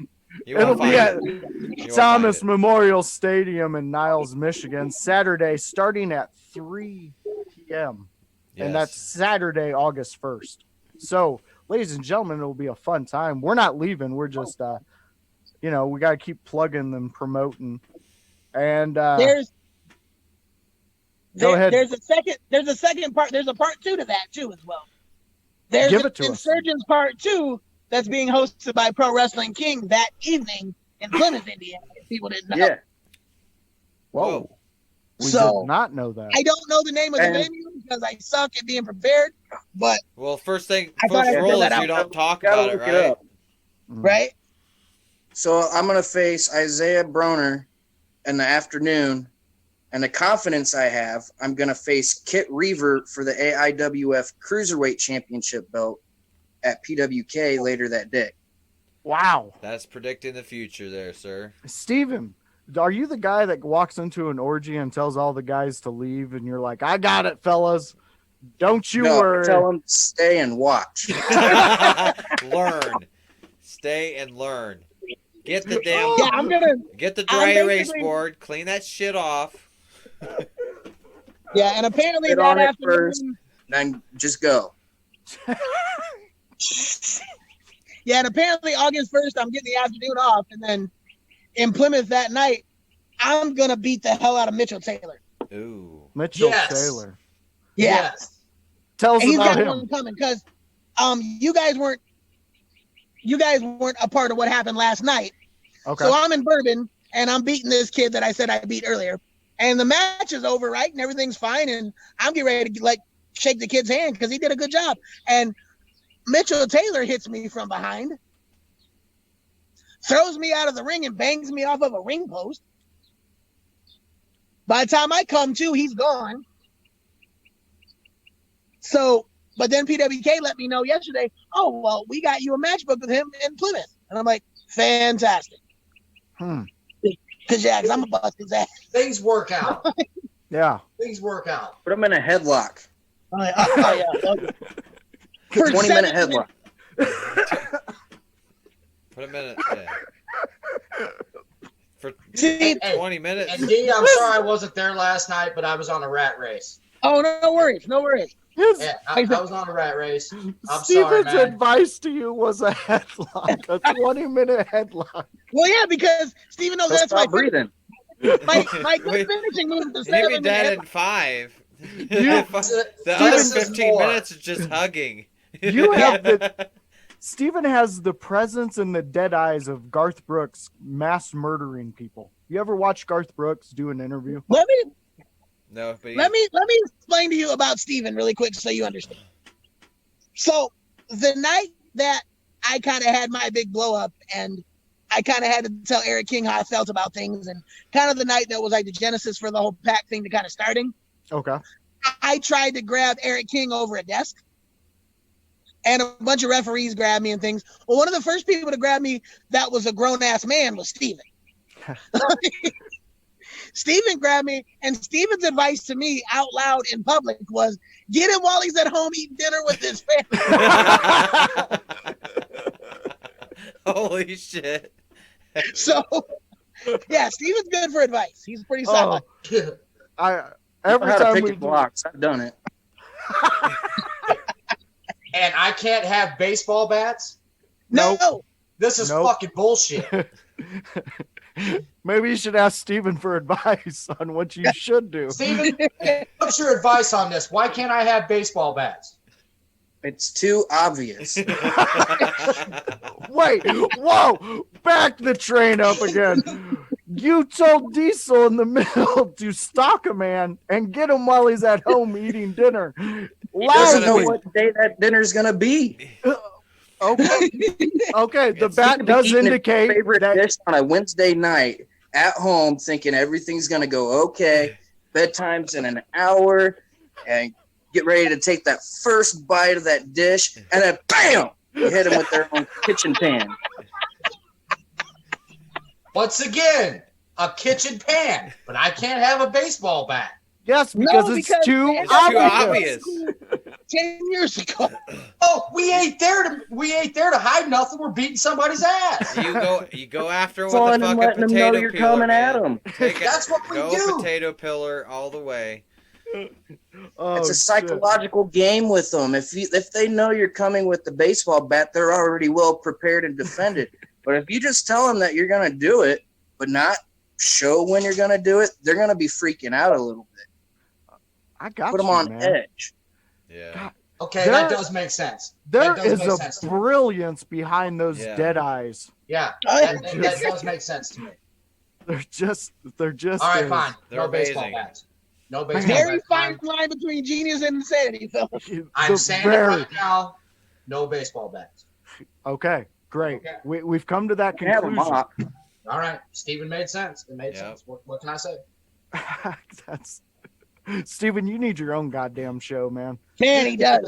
You It'll won't be find at it. You won't Thomas find it. Memorial Stadium in Niles, Michigan, Saturday starting at 3 p.m. Yes. And that's Saturday, August 1st. So, ladies and gentlemen, it'll be a fun time. We're not leaving. We're just, we got to keep plugging and promoting. And There's go ahead. There's a second part. There's a part 2 to that too as well. There's Give it to us. Insurgents Part 2 that's being hosted by Pro Wrestling King that evening in Plymouth, Indiana. If people didn't know. Yeah. Whoa. We So- did not know that. I don't know the name of the And- venue because I suck at being prepared, but Well, first I thought I'd rule fill is that you out. don't talk Gotta about it, look it right? up. right? So I'm going to face Isaiah Broner in the afternoon. And the confidence I have, I'm going to face Kit Reaver for the AIWF Cruiserweight Championship belt at PWK later that day. Wow. That's predicting the future there, sir. Steven, are you the guy that walks into an orgy and tells all the guys to leave and you're like, I got it, fellas. Don't you No, worry. tell them to stay and watch. Learn. Stay and learn. Get the damn Yeah, I'm gonna. get the I'm dry erase basically- board, clean that shit off. Yeah, and apparently Get that on it afternoon. first. Then just go. Yeah, and apparently August 1st, I'm getting the afternoon off, and then in Plymouth that night, I'm gonna beat the hell out of Mitchell Taylor. Ooh. Mitchell Yes. Taylor. Yeah, Yes. Tell us he's about got him. one coming because you guys weren't a part of what happened last night. Okay. So I'm in Bourbon and I'm beating this kid that I said I beat earlier. And the match is over, right? And everything's fine. And I'm getting ready to like shake the kid's hand because he did a good job. And Mitchell Taylor hits me from behind, throws me out of the ring and bangs me off of a ring post. By the time I come to, he's gone. So, but then PWK let me know yesterday, oh, well, we got you a match book with him in Plymouth. And I'm like, fantastic. Because, yeah, because I'm a bust his ass. Things work out. Yeah. Things work out. Put them in a headlock. Oh, yeah. Okay. For 20-minute 7 headlock. Put a minute. Yeah. For See, 20 minutes. And D, I'm sorry I wasn't there last night, but I was on a rat race. oh, no worries. No worries. Yeah, I was on a rat race. I'm sorry, Steven's man. advice to you was a headlock, a 20-minute headlock. Well, yeah, because Steven knows Don't that's my stop breathing. my good finishing move. The He'd be 7 dead minute. in 5. You- the other This is 15 more. minutes is just hugging. You have the Steven has the presence and the dead eyes of Garth Brooks mass murdering people. You ever watch Garth Brooks do an interview? Let me No, but let me explain to you about Steven really quick so you understand. So the night that I kind of had my big blow up and I kind of had to tell Eric King how I felt about things and kind of the night that was like the genesis for the whole pack thing to kind of starting. Okay. I tried to grab Eric King over a desk and a bunch of referees grabbed me and things. Well, one of the first people to grab me that was a grown ass man was Steven. Steven grabbed me, and Steven's advice to me out loud in public was get him while he's at home eating dinner with his family. Holy shit. So, yeah, Steven's good for advice. He's pretty Oh, solid. I I every know how to time pick we your blocks. I've done it. And I can't have baseball bats? No, This is Nope. fucking bullshit. maybe you should ask Steven for advice on what you should do. Steven, what's your advice on this? Why can't I have baseball bats? It's too obvious. Wait, whoa, back the train up again. You told Diesel in the middle to stalk a man and get him while he's at home eating dinner. He doesn't know Loudly. what day that dinner's gonna be. Okay. Okay. The It's- bat He could be does eating his indicate favorite that dish on a Wednesday night at home, thinking everything's gonna go okay. Bedtime's in an hour, and get ready to take that first bite of that dish, and then bam, you hit them with their own kitchen pan. Once again, a kitchen pan, but I can't have a baseball bat. yes, because No, it's because too it's too obvious. obvious. 10 years ago. Oh, we ain't there to hide nothing. We're beating somebody's ass. You go after with the Fun and fucking letting them know potato you're peeler, coming at man. them. Take it. That's what we Go do. potato peeler all the way. Oh, It's a shit. psychological game with them. If they know you're coming with the baseball bat, they're already well prepared and defended. But if you just tell them that you're going to do it, but not show when you're going to do it, they're going to be freaking out a little bit. I got Put them you, on man. edge. Yeah. God, Okay, There- that does make sense. There That does is make a sense to me. brilliance behind those Yeah. dead eyes. Yeah, Oh, yeah. that does make sense to me. They're just All right, is. fine. They're No baseball amazing. bats. No baseball Very bats. fine line between genius and insanity, fellas. I'm The saying it very- right now. No baseball bats. Okay, great. Okay. We've come to that You can have a conclusion. mop. All right, Steven made sense. It made Yeah. sense. What can I say? That's Steven, you need your own goddamn show, man. Man, he does.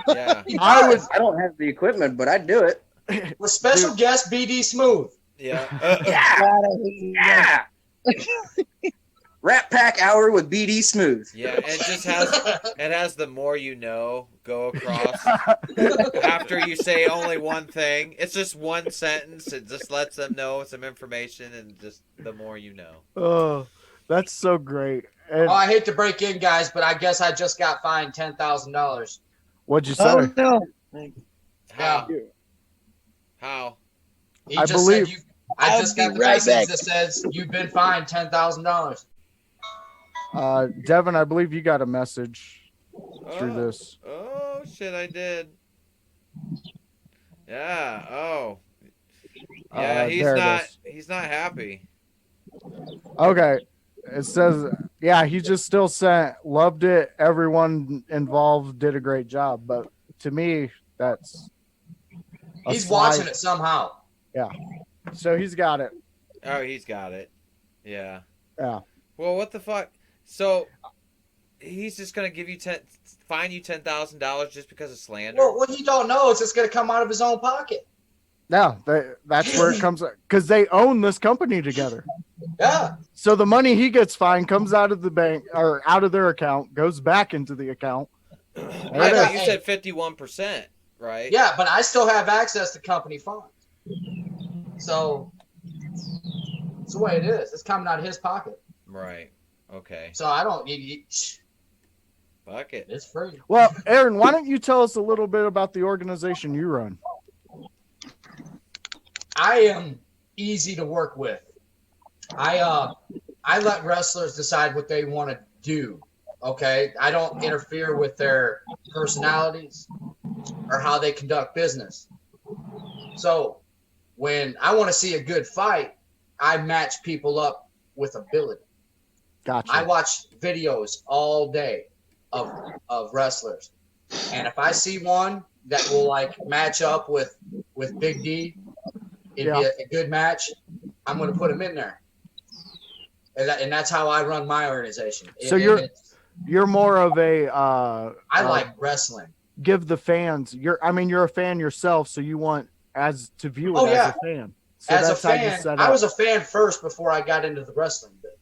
Yeah. I would I don't have the equipment, but I'd do it. With special guest BD Smooth. Yeah. Yeah. Rat Pack Hour with BD Smooth. Yeah, it just has the more you know go across after you say only one thing. It's just one sentence. It just lets them know some information and just the more you know. Oh, that's so great. And Oh, I hate to break in, guys, but I guess I just got fined $10,000. what'd you say? Oh, no. How? How? He I just believe- said I I'll just be got the right message back. that says you've been fined $10,000. Devin, I believe you got a message through Oh. this. Oh shit! I did. Yeah. Oh. Yeah. There it is. He's not happy. Okay. It says, yeah, he just still sent, loved it. Everyone involved did a great job. But to me, that's. a He's slight- watching it somehow. So he's got it. Oh, he's got it. Yeah. Yeah. Well, what the fuck? So he's just gonna give you fine you $10,000 just because of slander? Well, what you don't know is it's going to come out of his own pocket. Yeah. That's where it comes because they own this company together. Yeah. So the money he gets fined comes out of the bank or out of their account, goes back into the account. I There it thought is. you said 51%, right? Yeah, but I still have access to company funds. So it's the way it is. It's coming out of his pocket. Right. Okay. So I don't. Fuck it. It's free. Well, Aaron, why don't you tell us a little bit about the organization you run? I am easy to work with. I let wrestlers decide what they want to do. Okay, I don't interfere with their personalities or how they conduct business. So when I want to see a good fight, I match people up with ability. Gotcha. I watch videos all day of wrestlers, and if I see one that will like match up with Big D, it'd be a good match. I'm going to put him in there, and that's how I run my organization. So you're more of a I like wrestling. give the fans. You're a fan yourself, so you want as to view it Oh, as yeah. a fan. So As a that's how you fan, set I up. was a fan first before I got into the wrestling business.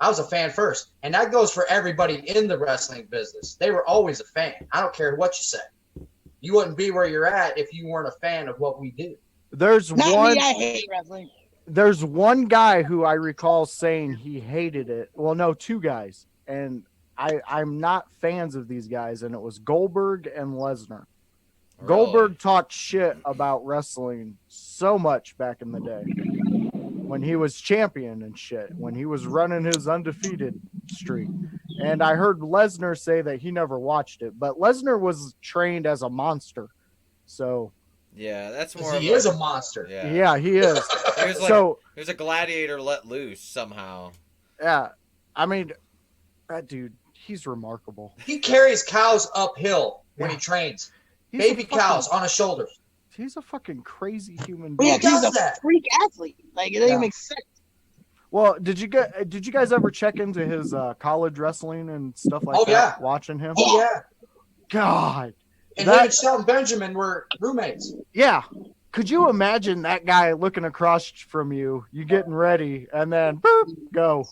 I was a fan first, and that goes for everybody in the wrestling business. They were always a fan. I don't care what you say. You wouldn't be where you're at if you weren't a fan of what we do. There's Not one. me, I hate wrestling. There's one guy who I recall saying he hated it. Well, no, two guys, and I'm not fans of these guys, and it was Goldberg and Lesnar. Really? Goldberg talked shit about wrestling so much back in the day when he was champion and shit, when he was running his undefeated streak. And I heard Lesnar say that he never watched it, but Lesnar was trained as a monster. So Yeah, that's more. 'Cause he is a monster. Yeah, he is. He was like So he was a gladiator let loose somehow. yeah, I mean, that dude, he's remarkable. He carries cows uphill when Yeah. he trains. He's Baby a fucking, cows on his shoulders. He's a fucking crazy human But yeah, being. he's does a that? freak athlete. Like, it doesn't Yeah. even make sense. Well, did you guys ever check into his college wrestling and stuff like Oh, that? yeah. Watching him, Oh, yeah. God, And him that and Shelton Benjamin were roommates. yeah. Could you imagine that guy looking across from you, you getting ready, and then boop, go?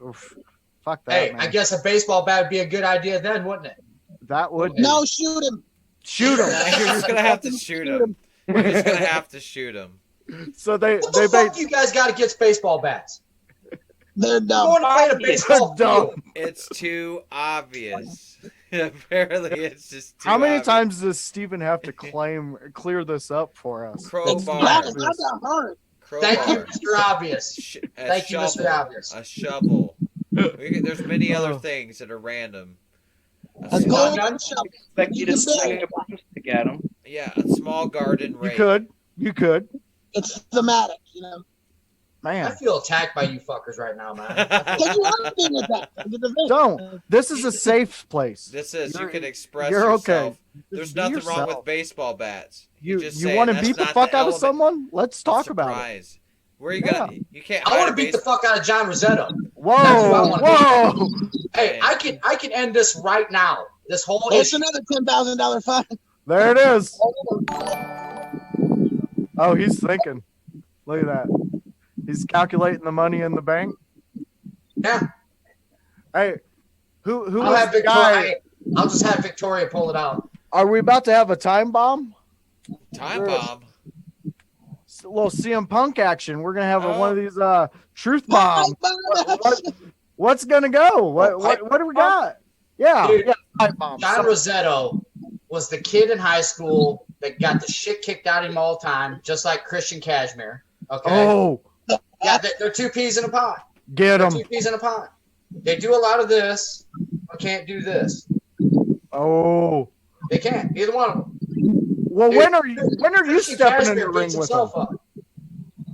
Oof. Fuck that, Hey, man. I guess a baseball bat would be a good idea then, wouldn't it? That would be. No, shoot him. Shoot him. You're just gonna have to shoot him. You're just gonna have to shoot him. So they What the fuck you guys got against baseball bats? They're You're dumb. going to play in a baseball dumb. field. It's too obvious. Apparently, it's just too How many obvious. times does Steven have to clear this up for us? It's Crowbar. not that hard. Thank you, Crowbar. Mr. Obvious. A Thank you, shovel. Mr. Obvious. A shovel. There's many other things that are random. A Stun gold gun? shovel. Expect you to You can swing build. a broomstick at him. Yeah, a small garden You rake. could. It's thematic, you know. I Man, feel attacked by you fuckers right now, man. Because you are being attacked. It's the thing. don't. This is a safe place. This is you You're- can express you're okay. yourself. Just There's be nothing wrong yourself. with baseball bats. You just you saying, want to that's beat the not fuck out of element someone? Let's talk of about it. surprise. Where are you gonna? You can't. I hide want a to beat the baseball- fuck out of John Rosetto. That's Whoa, who I wanna whoa! Hey, I can end this right now. This whole It's issue. another $10,000 fine. There it is. Oh, he's thinking. Look at that. He's calculating the money in the bank. Yeah, Hey, who I'll was have the guy? Victoria. I'll just have Victoria pull it out. Are we about to have a time bomb? Time bomb. A little CM Punk action. We're gonna have one of Oh. these truth bombs. What's gonna go? What do we got? Yeah, Dude, yeah, pipe bomb. John Rosetto was the kid in high school that got the shit kicked out of him all the time, just like Christian Cashmere. Okay. Oh, Yeah, they're two peas in a pot. get They're him. two peas in a pot. They do a lot of this, but can't do this. Oh, They can't. Neither one of them. well, Dude, when are you Christian stepping in Cashmere the ring beats with him? himself up.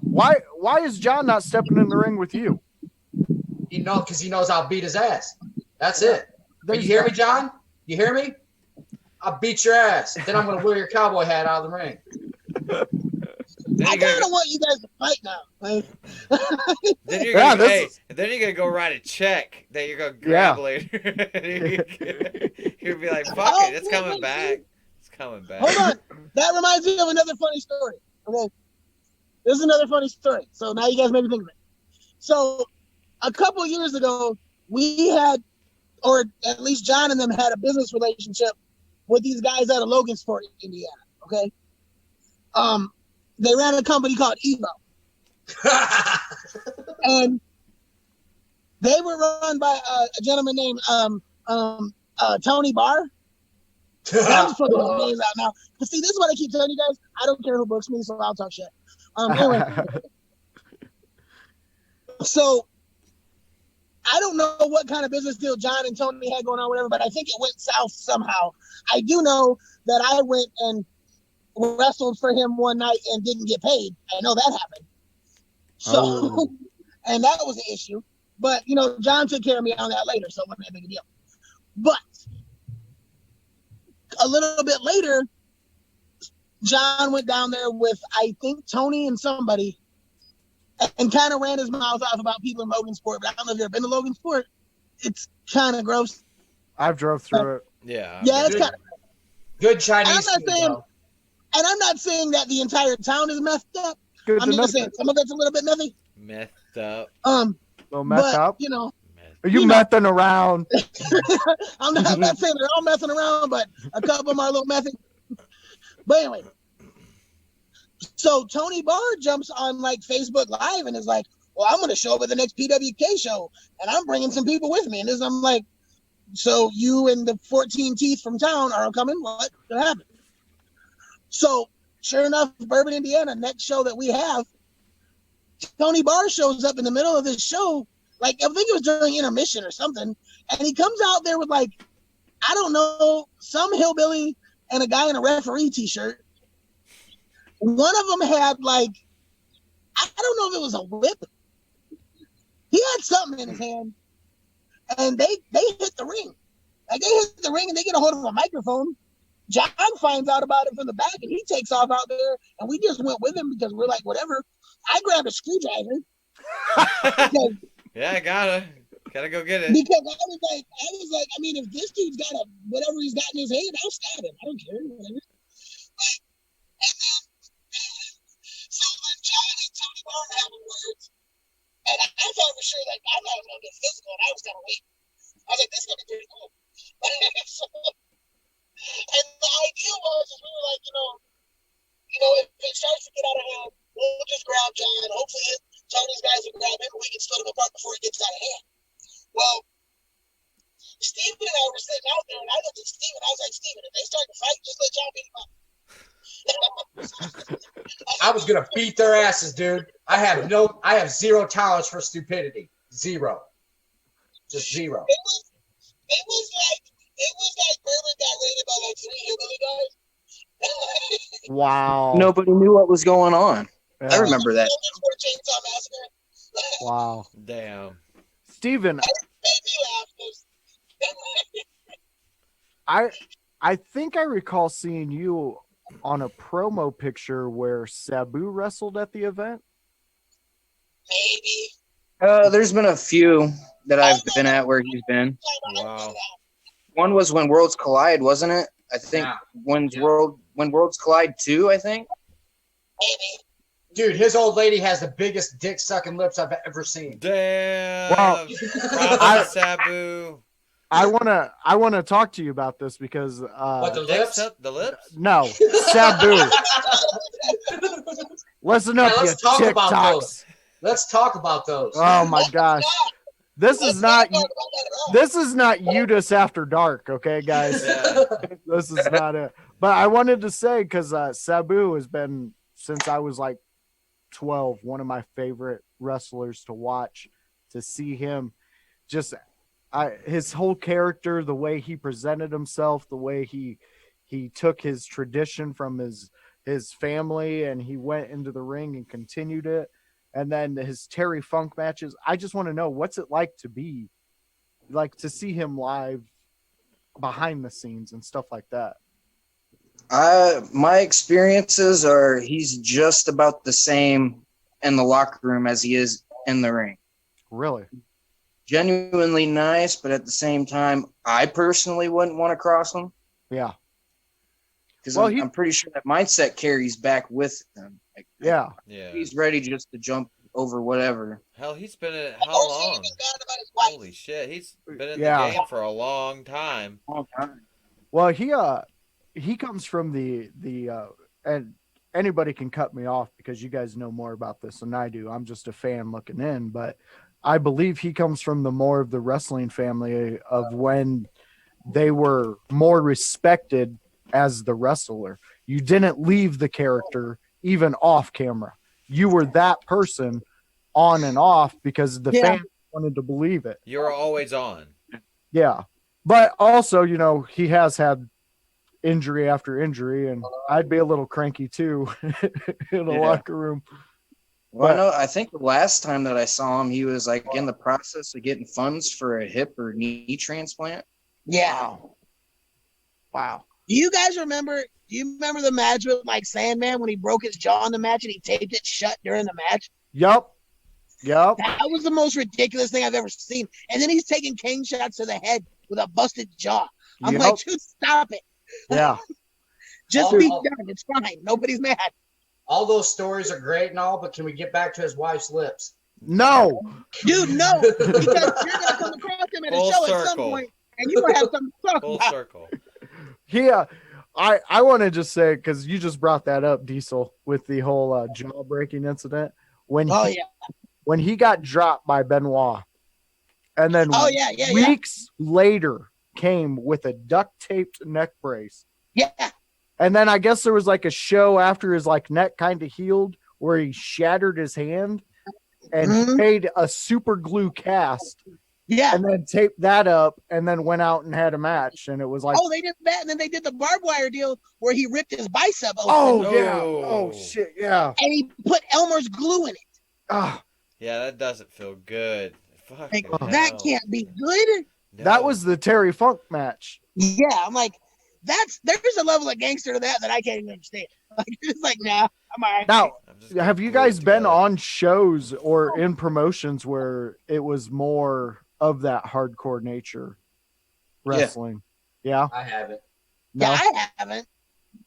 Why is John not stepping in the ring with you? Because he knows I'll beat his ass. That's it. But you There's hear no- me, John? You hear me? I'll beat your ass. Then I'm gonna wear your cowboy hat out of the ring. Then I you're kind gonna, of want you guys to fight now. Like, then you're Yeah, gonna, this hey, is- then you're gonna go write a check that you're gonna Yeah. grab later. You'll be like, "Fuck it, it's coming back. It's coming back." hold on. That reminds me of another funny story. Okay. This is another funny story. So now you guys made me think of it. So a couple of years ago, we had, or at least John and them had a business relationship with these guys out of Logansport, Indiana. Okay. They ran a company called Evo, and they were run by a gentleman named Tony Barr. I'm just putting those names out now. But see, this is what I keep telling you guys. I don't care who books me, so I'll talk shit. Anyway, so I don't know what kind of business deal John and Tony had going on, whatever, but I think it went south somehow. I do know that I went and wrestled for him one night and didn't get paid. I know that happened. So, and that was an issue. But, John took care of me on that later, so it wasn't that big a deal. But a little bit later, John went down there with, I think, Tony and somebody, and kind of ran his mouth off about people in Logansport. But I don't know if you've ever been to Logansport. It's kind of gross. I've drove through it. Yeah. Yeah, it's kind of. Good Chinese I'm not food, saying, though. and I'm not saying that the entire town is messed up. Good I'm to know. just saying some of it's a little bit methy. Methed up. Little messed But up. Meth. Are you messing around? I'm not saying they're all messing around, but a couple of them are a little methy. But anyway, so Tony Barr jumps on like Facebook Live and is like, "Well, I'm going to show up at the next PWK show, and I'm bringing some people with me." And I'm like, "So you and the 14 teeth from town are coming? What could happen?" So sure enough, Bourbon, Indiana, next show that we have, Tony Barr shows up in the middle of this show. Like, I think it was during intermission or something. And he comes out there with, like, I don't know, some hillbilly and a guy in a referee t-shirt. One of them had like, I don't know if it was a whip. He had something in his hand, and they hit the ring. Like they hit the ring and they get a hold of a microphone. John finds out about it from the back and he takes off out there, and we just went with him because we're like, whatever. I grabbed a screwdriver because, Yeah, I gotta go get it. because I was like, I mean, if this dude's got whatever he's got in his hand, I'll stab him. I don't care. Whatever. So when John and Tony Barr having words, and I thought for sure, like, I thought it was gonna get physical, and I was kind of waiting. I was like, this is gonna be pretty cool. So, and the idea was, is we were like, if it starts to get out of hand, we'll just grab John. Hopefully, Tony's guys will grab him, and we can split him apart before it gets out of hand. Well, Steven and I were sitting out there, and I looked at Steven. I was like, Steven, if they start to fight, just let John beat him up. I was gonna beat their asses, dude. I have zero tolerance for stupidity. Zero. Just zero. It was like Bourbon got raided by like 3 hillbilly guys. Wow. Nobody knew what was going on. Yeah. I remember that. Wow. Damn. Steven, I think I recall seeing you on a promo picture where Sabu wrestled at the event. Maybe. There's been a few that I've been at where he's been. Wow. One was when Worlds Collide, wasn't it? I think when Worlds Collide 2, I think. Maybe. Dude, his old lady has the biggest dick sucking lips I've ever seen. Damn. Wow. Props to Sabu. I wanna talk to you about this because What, the lips? The lips? no, Sabu. Listen up, Yeah, you let's talk about TikToks. those. Let's talk about those. Oh my gosh. This is not U.T.I.S After Dark, okay, guys? Yeah. This is not it. But I wanted to say, because Sabu has been, since I was like 12, one of my favorite wrestlers to watch, to see him just his whole character, the way he presented himself, the way he took his tradition from his family and he went into the ring and continued it. And then his Terry Funk matches. I just want to know, what's it like to see him live behind the scenes and stuff like that? My experiences are he's just about the same in the locker room as he is in the ring. Really? Genuinely nice, but at the same time, I personally wouldn't want to cross him. Yeah. Because Well, I'm pretty sure that mindset carries back with him. Like, Yeah. Yeah. he's ready just to jump over whatever. Hell, he's been in it how long? Holy shit, he's been in the game for a long time. Long time. Well, he comes from the and anybody can cut me off because you guys know more about this than I do. I'm just a fan looking in, but I believe he comes from the more of the wrestling family of when they were more respected as the wrestler. You didn't leave the character even off camera. You were that person on and off because the fans wanted to believe it. You're always on. Yeah. But also, he has had injury after injury, and I'd be a little cranky too in the locker room. Well, I think the last time that I saw him, he was like in the process of getting funds for a hip or knee transplant. Yeah. Wow. Do you guys remember? Do you remember the match with like Sandman when he broke his jaw in the match and he taped it shut during the match? Yep. That was the most ridiculous thing I've ever seen. And then he's taking cane shots to the head with a busted jaw. I'm like, dude, stop it. Yeah. Just be done. It's fine. Nobody's mad. All those stories are great and all, but can we get back to his wife's lips? No. Dude, no. Because you're going to come across him at a show at some point, and you're going to have something to talk Full about. circle. Yeah. I want to just say, because you just brought that up, Diesel, with the whole jaw breaking incident. When he got dropped by Benoit, and then weeks later came with a duct taped neck brace. Yeah. And then I guess there was like a show after his like neck kind of healed where he shattered his hand and he made a super glue cast Yeah. and then taped that up, and then went out and had a match, and it was like, Oh, they did that, and then they did the barbed wire deal where he ripped his bicep open. oh yeah, Oh. oh shit, yeah, And he put Elmer's glue in it. ah, Yeah, that doesn't feel good. Like, Fucking that hell. can't be good. that No. was the Terry Funk match. Yeah, I'm like, there's a level of gangster to that I can't even understand. Like, it's like, nah, I'm all right. Now, I'm just gonna have you glue it guys been together. on shows or in promotions where it was more of that hardcore nature wrestling? Yeah, I haven't. no, Yeah, I haven't,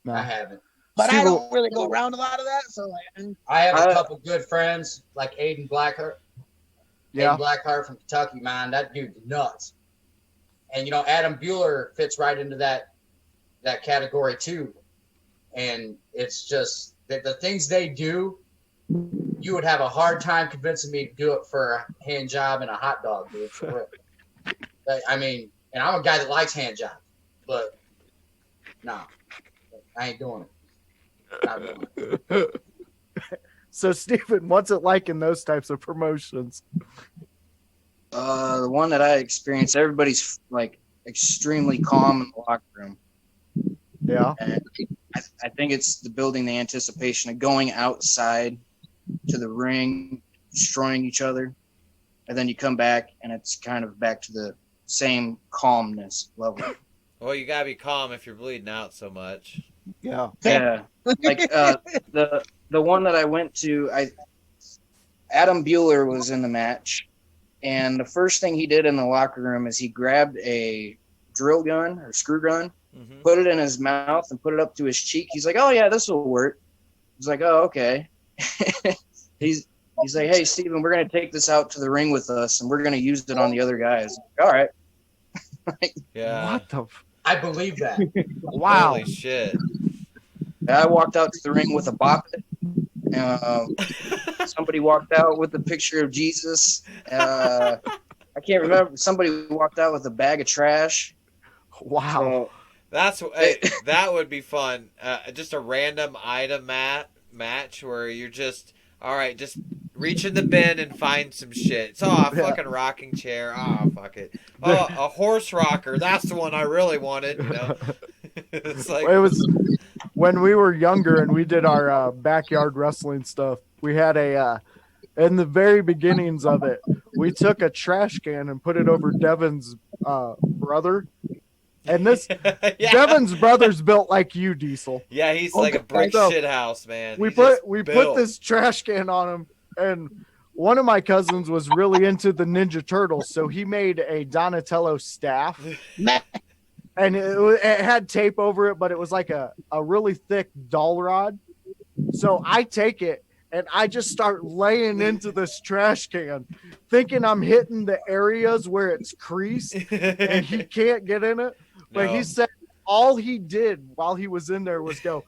no. I haven't. but Steve, I don't really go around a lot of that. So, like, I have a couple good friends like Aiden Blackheart. yeah, Aiden Blackheart from Kentucky, man. That dude's nuts. And you know, Adam Bueller fits right into that category too. And it's just that the things they do, you would have a hard time convincing me to do it for a hand job and a hot dog, dude. For real. I mean, and I'm a guy that likes hand jobs, but no, I ain't doing it. Not doing it. So, Stephen, what's it like in those types of promotions? The one that I experienced, everybody's like extremely calm in the locker room. Yeah, And I think it's the building the anticipation of going outside to the ring, destroying each other, and then you come back and it's kind of back to the same calmness level. Well, you gotta be calm if you're bleeding out so much. yeah, Yeah, like the one that I went to, Adam Bueller was in the match, and the first thing he did in the locker room is he grabbed a drill gun or screw gun, Mm-hmm. put it in his mouth, and put it up to his cheek. He's like, "Oh yeah, this will work." He's like, "Oh okay." he's like, "Hey Steven, we're gonna take this out to the ring with us, and we're gonna use it on the other guys." Like, all right. Yeah. what the? I believe that. Wow, Holy shit. I walked out to the ring with a bop. Somebody walked out with a picture of Jesus. I can't remember. Somebody walked out with a bag of trash. wow. So, That would be fun. Just a random item match where you're just all right. Just reach in the bin and find some shit. It's a Yeah. fucking rocking chair. Oh fuck it. Oh, a horse rocker. That's the one I really wanted. You know. It's like It was when we were younger and we did our backyard wrestling stuff. We had in the very beginnings of it, we took a trash can and put it over Devin's brother. And this yeah. Devin's brother's built like you, Diesel. Yeah, he's like a brick So, shit house, man. We He's put just we put built. this trash can on him, and one of my cousins was really into the Ninja Turtles, so he made a Donatello staff, man, and it had tape over it, but it was like a really thick doll rod. So I take it and I just start laying into this trash can, thinking I'm hitting the areas where it's creased and he can't get in it. But No. he said all he did while he was in there was go.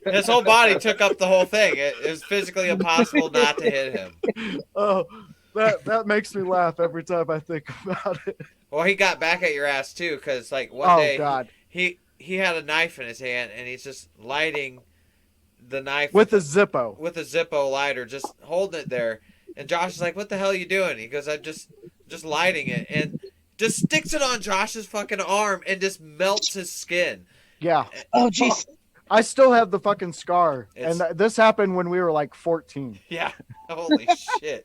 His whole body took up the whole thing. It was physically impossible not to hit him. Oh, that makes me laugh every time I think about it. Well, he got back at your ass too, because like one day God. he had a knife in his hand and he's just lighting the knife With a Zippo. with a Zippo lighter, just holding it there. And Josh is like, "What the hell are you doing?" He goes, "I'm just lighting it," and just sticks it on Josh's fucking arm and just melts his skin. Yeah. oh jeez, I still have the fucking scar. It's- And this happened when we were like 14. Yeah, holy shit.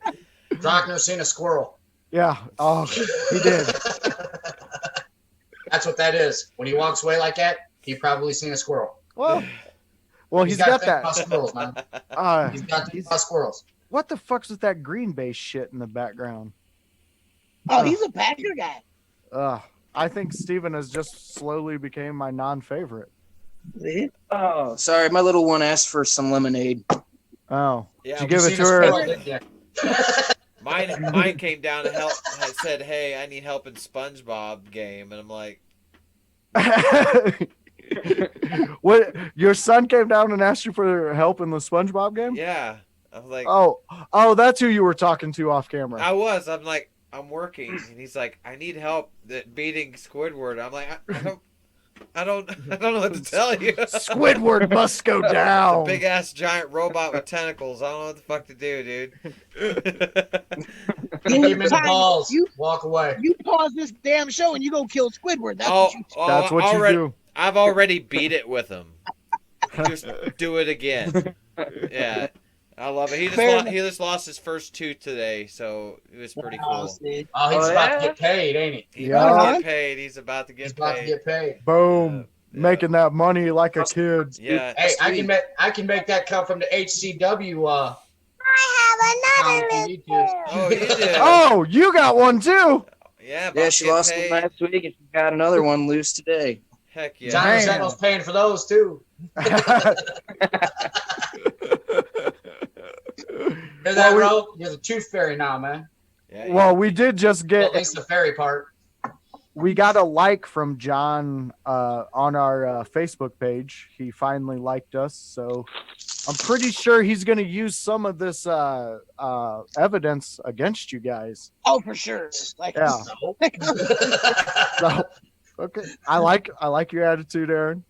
Drockner seen a squirrel. Yeah. Oh, he did. That's what that is. When he walks away like that, he probably seen a squirrel. Well, he's got to think about that. squirrels, man. He's got to think about squirrels. What the fuck's with that green bay shit in the background? oh he's a Packer guy. I think Steven has just slowly became my non-favorite. See? oh, sorry, my little one asked for some lemonade. Oh, Yeah, did you we give it Seen to a her? squirrel, didn't you? Mine came down to help. I said, "Hey, I need help in SpongeBob game," and I'm like, What? Your son came down and asked you for help in the SpongeBob game? "Yeah." I was like, Oh, that's who you were talking to off camera. I was. I'm like, I'm working, and he's like, "I need help beating Squidward." I'm like, I don't. I don't know what to tell you. Squidward must go down. Big ass giant robot with tentacles. I don't know what the fuck to do, dude. Give him the Time, balls. you- Walk away. You pause this damn show and you go kill Squidward. That's what you. That's what you do. I've already beat it with him. Just do it again. Yeah. I love it. He just lost his first 2 today, so it was pretty cool. He's about to get paid, ain't he? He's about to get paid. He's about to get paid. Boom. Yeah. Making that money like a kid. Yeah. Hey, I can make that come from the HCW. I have another list. Oh, you did. Oh, you got one too. Yeah. Yeah, she lost one last week and she got another one loose today. Heck yeah. John Sentinel's paying for those too. Hear that, bro? You're the tooth fairy now, man. Yeah, Well, we did just get. At least the fairy part. We got a like from John on our Facebook page. He finally liked us, so I'm pretty sure he's going to use some of this evidence against you guys. Oh, for sure. Like, Yeah. So, okay, I like your attitude, Aaron.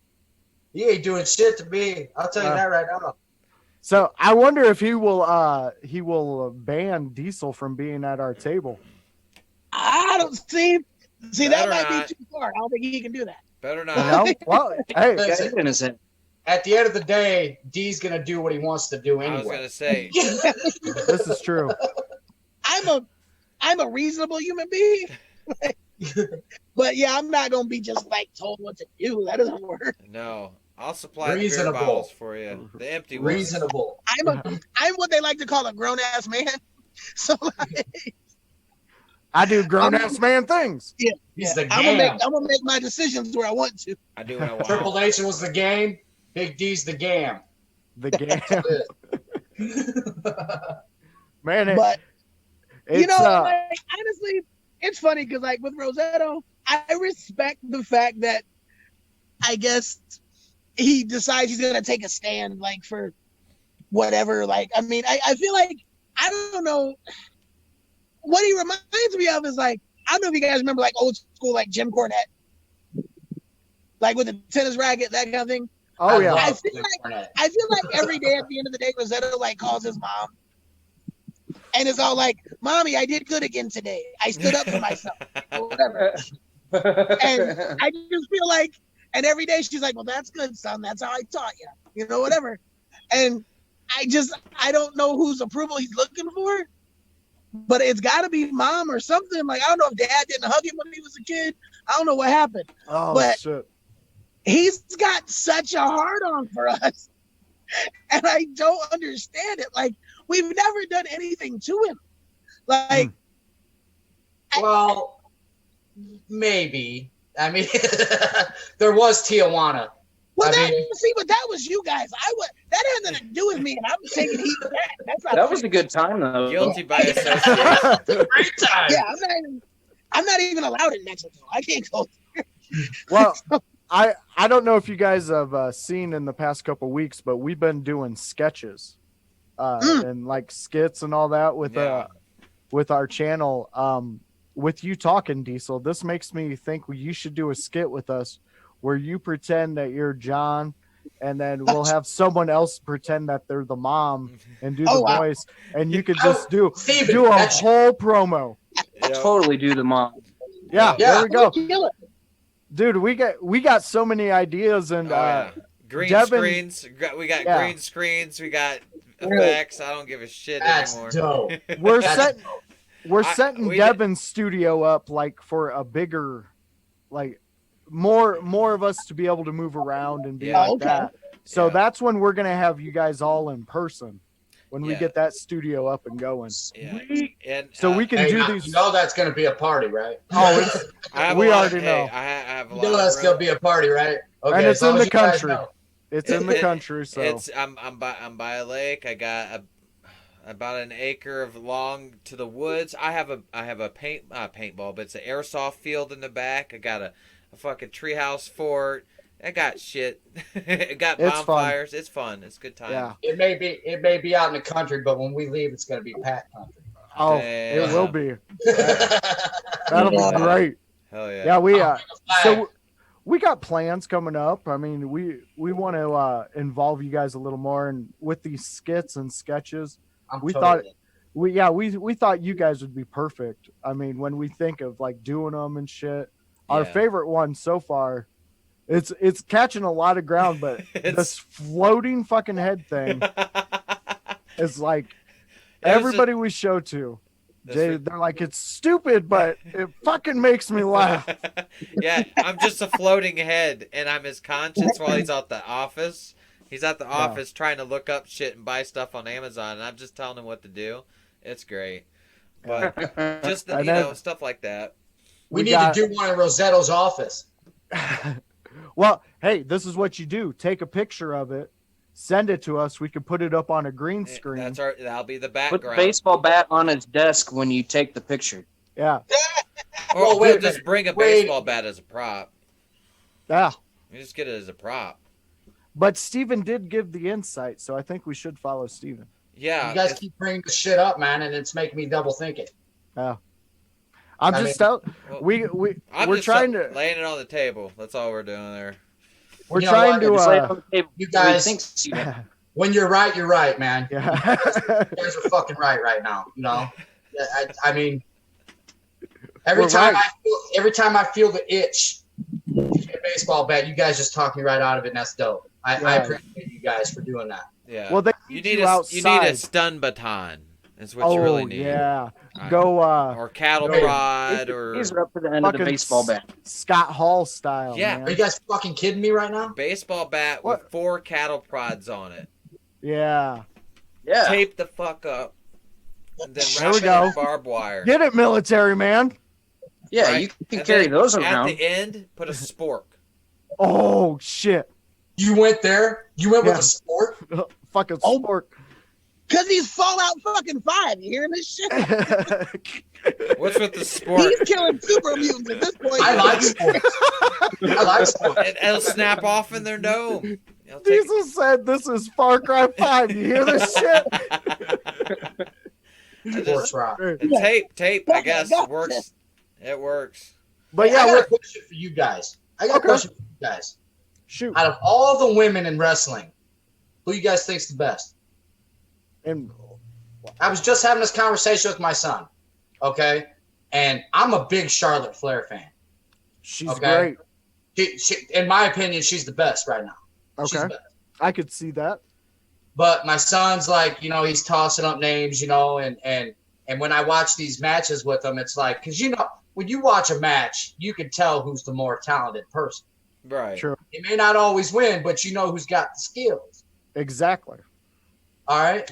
He ain't doing shit to me. I'll tell you that right now. So I wonder if he will ban Diesel from being at our table. I don't see. See, that Better might not. be too far. I don't think he can do that. Better not. No, well, hey, Listen, at the end of the day, D's gonna do what he wants to do I was anyway. gonna say. this is true. I'm a reasonable human being. But yeah, I'm not gonna be just like told what to do. That doesn't work. No. I'll supply the beer Reasonable. bottles for you. The empty ones. Reasonable. I'm what they like to call a grown ass man. So like, I do grown ass man things. yeah, He's the I'm game. gonna make my decisions where I want to. I do what I want. Triple H was the game. Big D's the gam. The game, man. But It's, you know, like, honestly, it's funny because like with Rosetto, I respect the fact that I guess he decides he's gonna take a stand like for whatever. Like, I mean, I feel like I don't know what he reminds me of is like, I don't know if you guys remember like old school like Jim Cornette, like with the tennis racket, that kind of thing. oh yeah. I feel like every day at the end of the day, Rosetto like calls his mom. And it's all like, Mommy, I did good again today. I stood up for myself. Or whatever. And I just feel like, and every day she's like, well, that's good, son. That's how I taught you. You know, whatever. And I don't know whose approval he's looking for, but it's got to be mom or something. Like, I don't know if dad didn't hug him when he was a kid. I don't know what happened. Oh but shit. He's got such a hard on for us. And I don't understand it. Like, we've never done anything to him. Like, Well, maybe. I mean, there was Tijuana. well, I mean- see, but that was you guys. That had nothing to do with me, and I'm taking heat for that. That's not That was a good time though. Guilty by association. Great time. Yeah, I'm not even allowed in Mexico. I can't go. Well, I don't know if you guys have seen in the past couple weeks, but we've been doing sketches and like skits and all that with our channel. With you talking, Diesel, this makes me think you should do a skit with us where you pretend that you're John, and then we'll have someone else pretend that they're the mom and do the wow. voice, and you could just do Steven, a that's- whole promo. I'll totally do the mom. Yeah, Yeah. there we go. Kill it. Dude, we got so many ideas, and Green Devin- screens. We got Yeah. green screens. We got effects. I don't give a shit That's anymore. dope. we're That's- setting we- Devin's studio up like for a bigger, like more of us to be able to move around and be Yeah. like Okay. that. So Yeah. that's when we're gonna have you guys all in person when we Yeah. get that studio up and going. Yeah. And So we can Hey, do you these. know that's going to be a party, right? Oh, it's, I have we a lot, already hey, know. I have a You lot know of that's room. going to be a party, right? Okay, And it's as long in the as you guys country. know. It's in the country, so It's I'm by a lake. I got about an acre of long to the woods. I have a paintball, but it's an airsoft field in the back. I got a fucking treehouse fort. I got shit. I got It's fun. bonfires. It's fun. It's a good time. yeah. It may be out in the country, but when we leave, it's going to be Pat country. Oh, Damn. it will be. That'll be great. Hell yeah. Yeah, we I'll bring a so flag. we got plans coming up. I mean, we want to involve you guys a little more, and with these skits and sketches, we thought we thought you guys would be perfect. I mean, when we think of like doing them and shit, our Yeah. favorite one so far, it's catching a lot of ground, but this floating fucking head thing is like everybody we show to. Jay, they're like, it's stupid, but it fucking makes me laugh. Yeah, I'm just a floating head, and I'm his conscience while he's at the office. He's at the office trying to look up shit and buy stuff on Amazon, and I'm just telling him what to do. It's great. But just, stuff like that. We need to do one in Rosetto's office. Well, hey, this is what you do. Take a picture of it. Send it to us. We can put it up on a green screen. That'll be the background. Put the baseball bat on his desk when you take the picture. Yeah. Or we'll just bring a baseball bat as a prop. Yeah. We just get it as a prop. But Steven did give the insight, so I think we should follow Steven. Yeah. You guys keep bringing the shit up, man, and it's making me double think it. Yeah. I'm just trying to laying it on the table. That's all we're doing there. We're trying to you guys when you're right, man. Yeah. You guys are fucking right now. You know, I mean, every time I feel the itch a baseball bat, you guys just talk me right out of it, and that's dope. I appreciate you guys for doing that. Yeah. Well, you need a stun baton. That's what you really need. Yeah. Go or cattle prod or these are up to the end of the baseball bat. Scott Hall style. Yeah. Man. Are you guys fucking kidding me right now? Baseball bat with 4 cattle prods on it. Yeah. Yeah. Tape the fuck up. And then there we go. Barbed wire. Get it, military man. Yeah, right? You can carry those around. At the end, put a spork. Oh shit. You went there? You went with a spork? Fucking spork. Because he's Fallout fucking 5. You hearing this shit? What's with the sport? He's killing super mutants at this point. I like sports. It'll snap off in their dome. Jesus said this is Far Cry 5. You hear this shit? Tape, I guess, works. It works. But yeah, I got a question for you guys. Shoot. Out of all the women in wrestling, who you guys think's the best? And I was just having this conversation with my son, okay? And I'm a big Charlotte Flair fan. She's great. She, in my opinion, she's the best right now. Okay. I could see that. But my son's like, he's tossing up names, and when I watch these matches with him, it's like, because, when you watch a match, you can tell who's the more talented person. Right. True. He may not always win, but you know who's got the skills. Exactly. All right.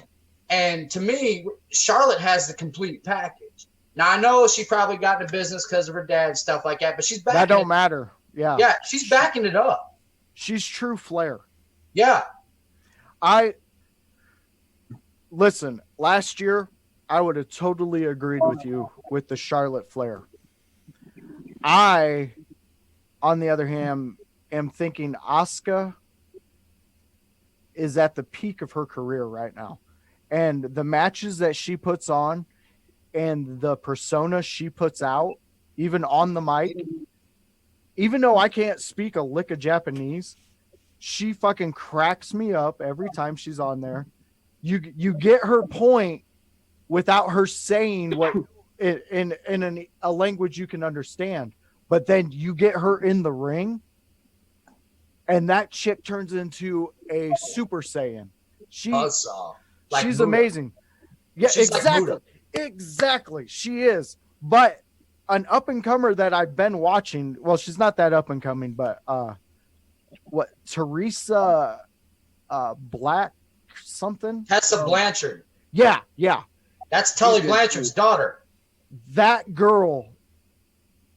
And to me, Charlotte has the complete package. Now, I know she probably got into business because of her dad and stuff like that, but she's backing that don't matter. Yeah. Yeah, she's backing it up. She's true Flair. Yeah. Listen, last year, I would have totally agreed with you with the Charlotte Flair. I, on the other hand, am thinking Asuka is at the peak of her career right now. And the matches that she puts on and the persona she puts out, even on the mic, even though I can't speak a lick of Japanese, she fucking cracks me up every time she's on there. You get her point without her saying what in a language you can understand. But then you get her in the ring, and that chick turns into a Super Saiyan. She's amazing. Yeah, she's exactly. Exactly. She is. But an up-and-comer that I've been watching, well, she's not that up-and-coming, but Teresa Black something? Tessa Blanchard. Yeah. That's Tully Blanchard's daughter. That girl,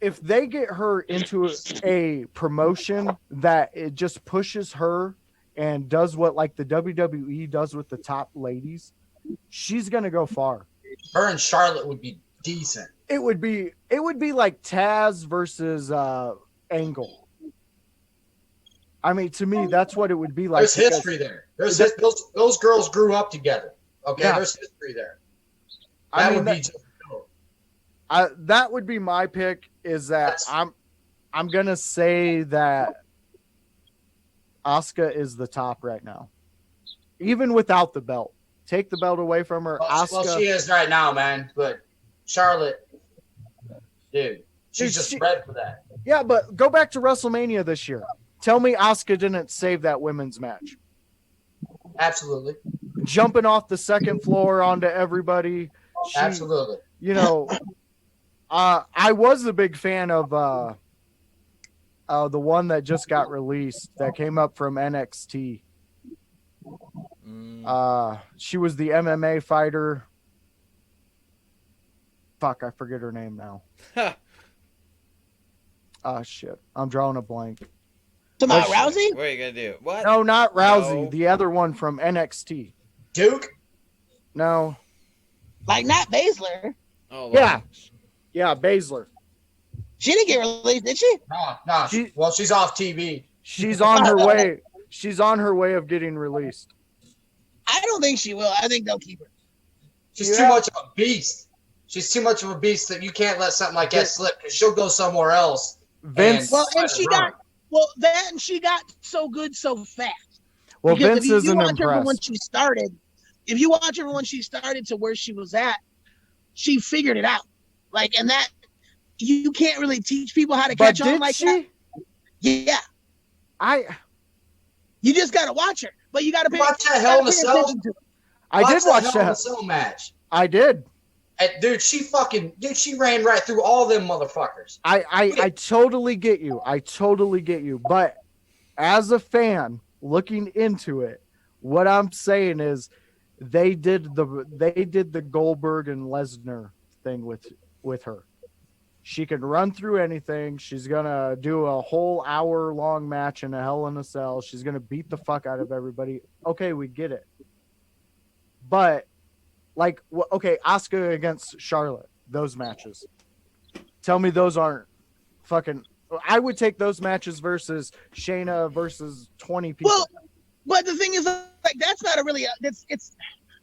if they get her into a promotion that it just pushes her and does what like the WWE does with the top ladies, she's gonna go far. Her and Charlotte would be decent. It would be like Taz versus Angle. I mean, to me, that's what it would be like. There's history there. Those girls grew up together. Okay, yeah. There's history there. That would be my pick. Is that I'm gonna say that Asuka is the top right now, even without the belt. Take the belt away from her, Well, Asuka. she is right now, man. But Charlotte, dude, she's just bred for that. Yeah, but go back to WrestleMania this year. Tell me Asuka didn't save that women's match. Absolutely. Jumping off the second floor onto everybody. Absolutely. You know, I was a big fan of the one that just got released that came up from NXT. She was the MMA fighter. Fuck, I forget her name now. Shit. I'm drawing a blank. About Rousey? What are you gonna do? What? No, not Rousey. No. The other one from NXT. Duke? No. Like not Baszler. Oh, yeah. Yeah, Baszler. She didn't get released, did she? No. Well, she's off TV. She's on her way. She's on her way of getting released. I don't think she will. I think they'll keep her. She's too much of a beast. She's too much of a beast that you can't let something like that slip because she'll go somewhere else. Vince. And she got so good so fast. Well, because Vince isn't impressed. If you watch her when she started to where she was at, she figured it out. Like, and that you can't really teach people how to catch on like that. Yeah. You just gotta watch her, but you gotta pay attention to Hell in a Cell. I did watch that Hell in a Cell match. I did. And she ran right through all them motherfuckers. I totally get you. But as a fan looking into it, what I'm saying is they did the Goldberg and Lesnar thing with her. She can run through anything. She's gonna do a whole hour-long match in a Hell in a Cell. She's gonna beat the fuck out of everybody. Okay, we get it. But Asuka against Charlotte, those matches. Tell me those aren't fucking. I would take those matches versus Shayna versus 20 people. Well, but the thing is, like, that's not a really. It's.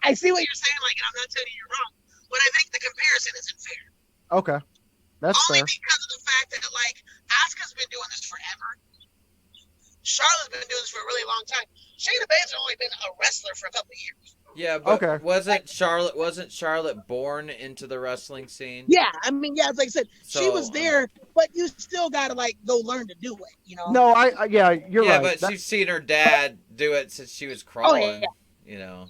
I see what you're saying. Like, I'm not telling you you're wrong, but I think the comparison isn't fair. Okay. That's only fair. because of the fact that, like, Asuka's been doing this forever. Charlotte's been doing this for a really long time. Shayna Baszler only been a wrestler for a couple of years. Yeah, but wasn't Charlotte born into the wrestling scene? Yeah, I mean, yeah, like I said, she was there, but you still gotta like go learn to do it, you know? No, you're right. Yeah, but she's seen her dad do it since she was crawling, you know.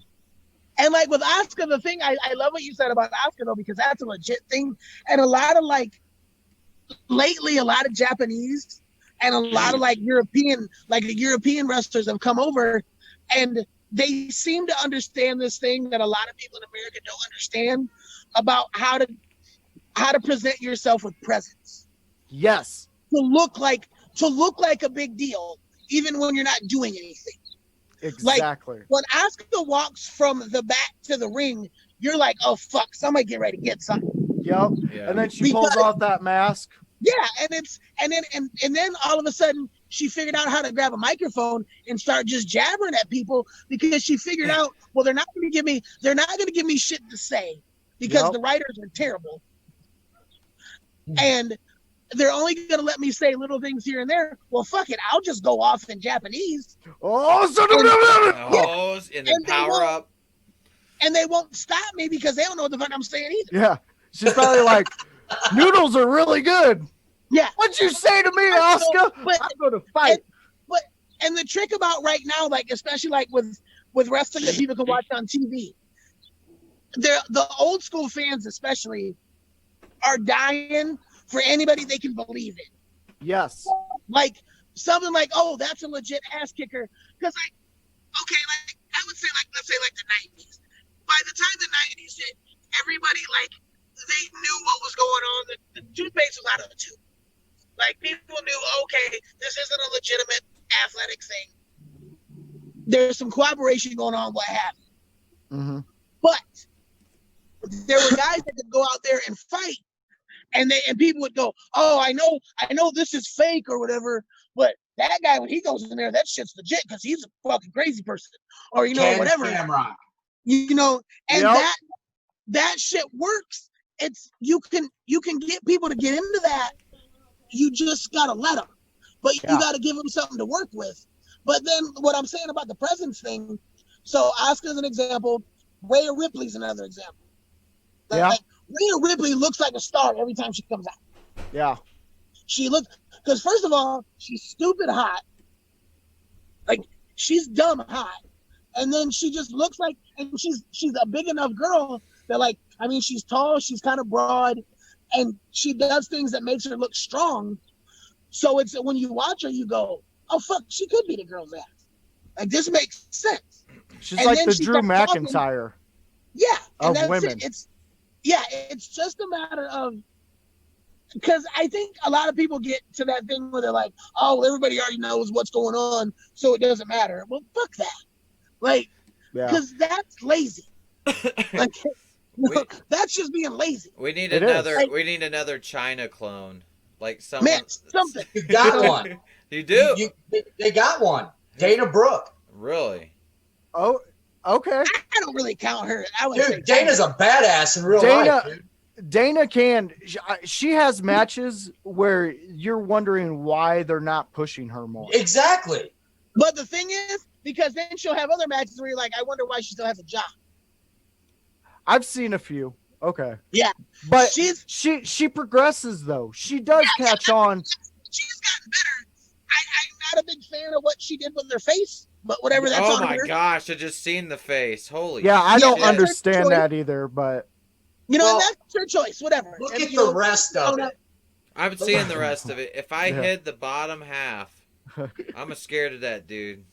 And like with Asuka, the thing I love what you said about Asuka though, because that's a legit thing. And a lot of lately, a lot of Japanese and a lot of European wrestlers have come over, and they seem to understand this thing that a lot of people in America don't understand about how to present yourself with presence. Yes. To look like a big deal, even when you're not doing anything. Exactly. Like, when Asuka walks from the back to the ring, you're like, oh fuck, somebody get ready to get something. Yep. Yeah. And then she pulls off that mask. Yeah, and then all of a sudden she figured out how to grab a microphone and start just jabbering at people because she figured out, well, they're not gonna give me shit to say because the writers are terrible. And they're only going to let me say little things here and there. Well, fuck it. I'll just go off in Japanese. And then power up. And they won't stop me because they don't know what the fuck I'm saying either. Yeah. She's probably like, noodles are really good. Yeah. What'd you say to me, Asuka? I'm going to fight. And the trick about right now, like, especially like with wrestling that people can watch on TV, the old school fans especially are dying for anybody they can believe in. Yes. Like something like, oh, that's a legit ass kicker. Because I would say let's say the 90s. By the time the 90s hit, everybody they knew what was going on. The toothpaste was out of the tube. Like people knew, okay, this isn't a legitimate athletic thing. There's some cooperation going on, what have you. Mm-hmm. But there were guys that could go out there and fight. And people would go, oh, I know this is fake or whatever, but that guy, when he goes in there, that shit's legit because he's a fucking crazy person, or whatever. Shamrock. And that shit works. It's you can get people to get into that, you just gotta let them. But you gotta give them something to work with. But then what I'm saying about the presence thing, so Oscar's an example, Rhea Ripley's another example. Like Rhea Ripley looks like a star every time she comes out. Yeah. She looks, because first of all, she's stupid hot. Like she's dumb hot. And then she just looks like, and she's a big enough girl that, like, I mean, she's tall, she's kind of broad, and she does things that makes her look strong. So it's when you watch her, you go, oh fuck, she could be the girl's ass. Like this makes sense. She's and like the Drew McIntyre. Yeah, and of women. It's just a matter of, because I think a lot of people get to that thing where they're like, oh, everybody already knows what's going on, so it doesn't matter. Well, fuck that. Like, because that's lazy. Like, that's just being lazy. We need another China clone. Like someone. Man, something. You got one. You do. They got one. Dana Brooke. Really? Oh, okay. I don't really count her. Dude, Dana's a badass in real life, dude. Dana she has matches where you're wondering why they're not pushing her more. Exactly. But the thing is, because then she'll have other matches where you're like, I wonder why she still has a job. I've seen a few. Okay. Yeah. But she progresses though. She does catch on. She's gotten better. I'm not a big fan of what she did with her face, but whatever, that's on her. Oh my gosh, I just seen the face. Holy I don't understand that either, but you know, that's her choice, whatever. Look at the rest of it. I'm seeing the rest of it. If I hid the bottom half, I'm scared of that dude.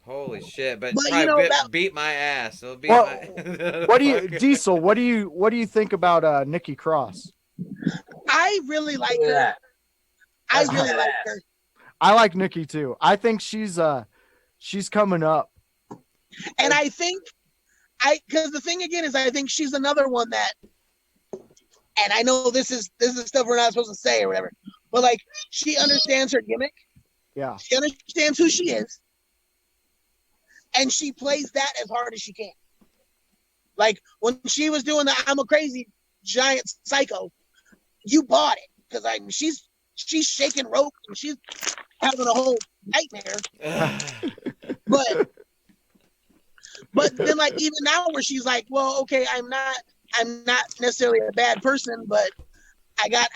Holy shit! But probably beat my ass. It'll beat what do you, Diesel? What do you think about Nikki Cross? I really like her. I really like her. I like Nikki too. I think she's coming up. And I think because the thing again is I think she's another one that, and I know this is stuff we're not supposed to say or whatever, but like she understands her gimmick. Yeah. She understands who she is. And she plays that as hard as she can. Like when she was doing the I'm a crazy giant psycho, you bought it because she's shaking rope and she's having a whole nightmare. but then like even now where she's like, well, okay, I'm not necessarily a bad person, but I got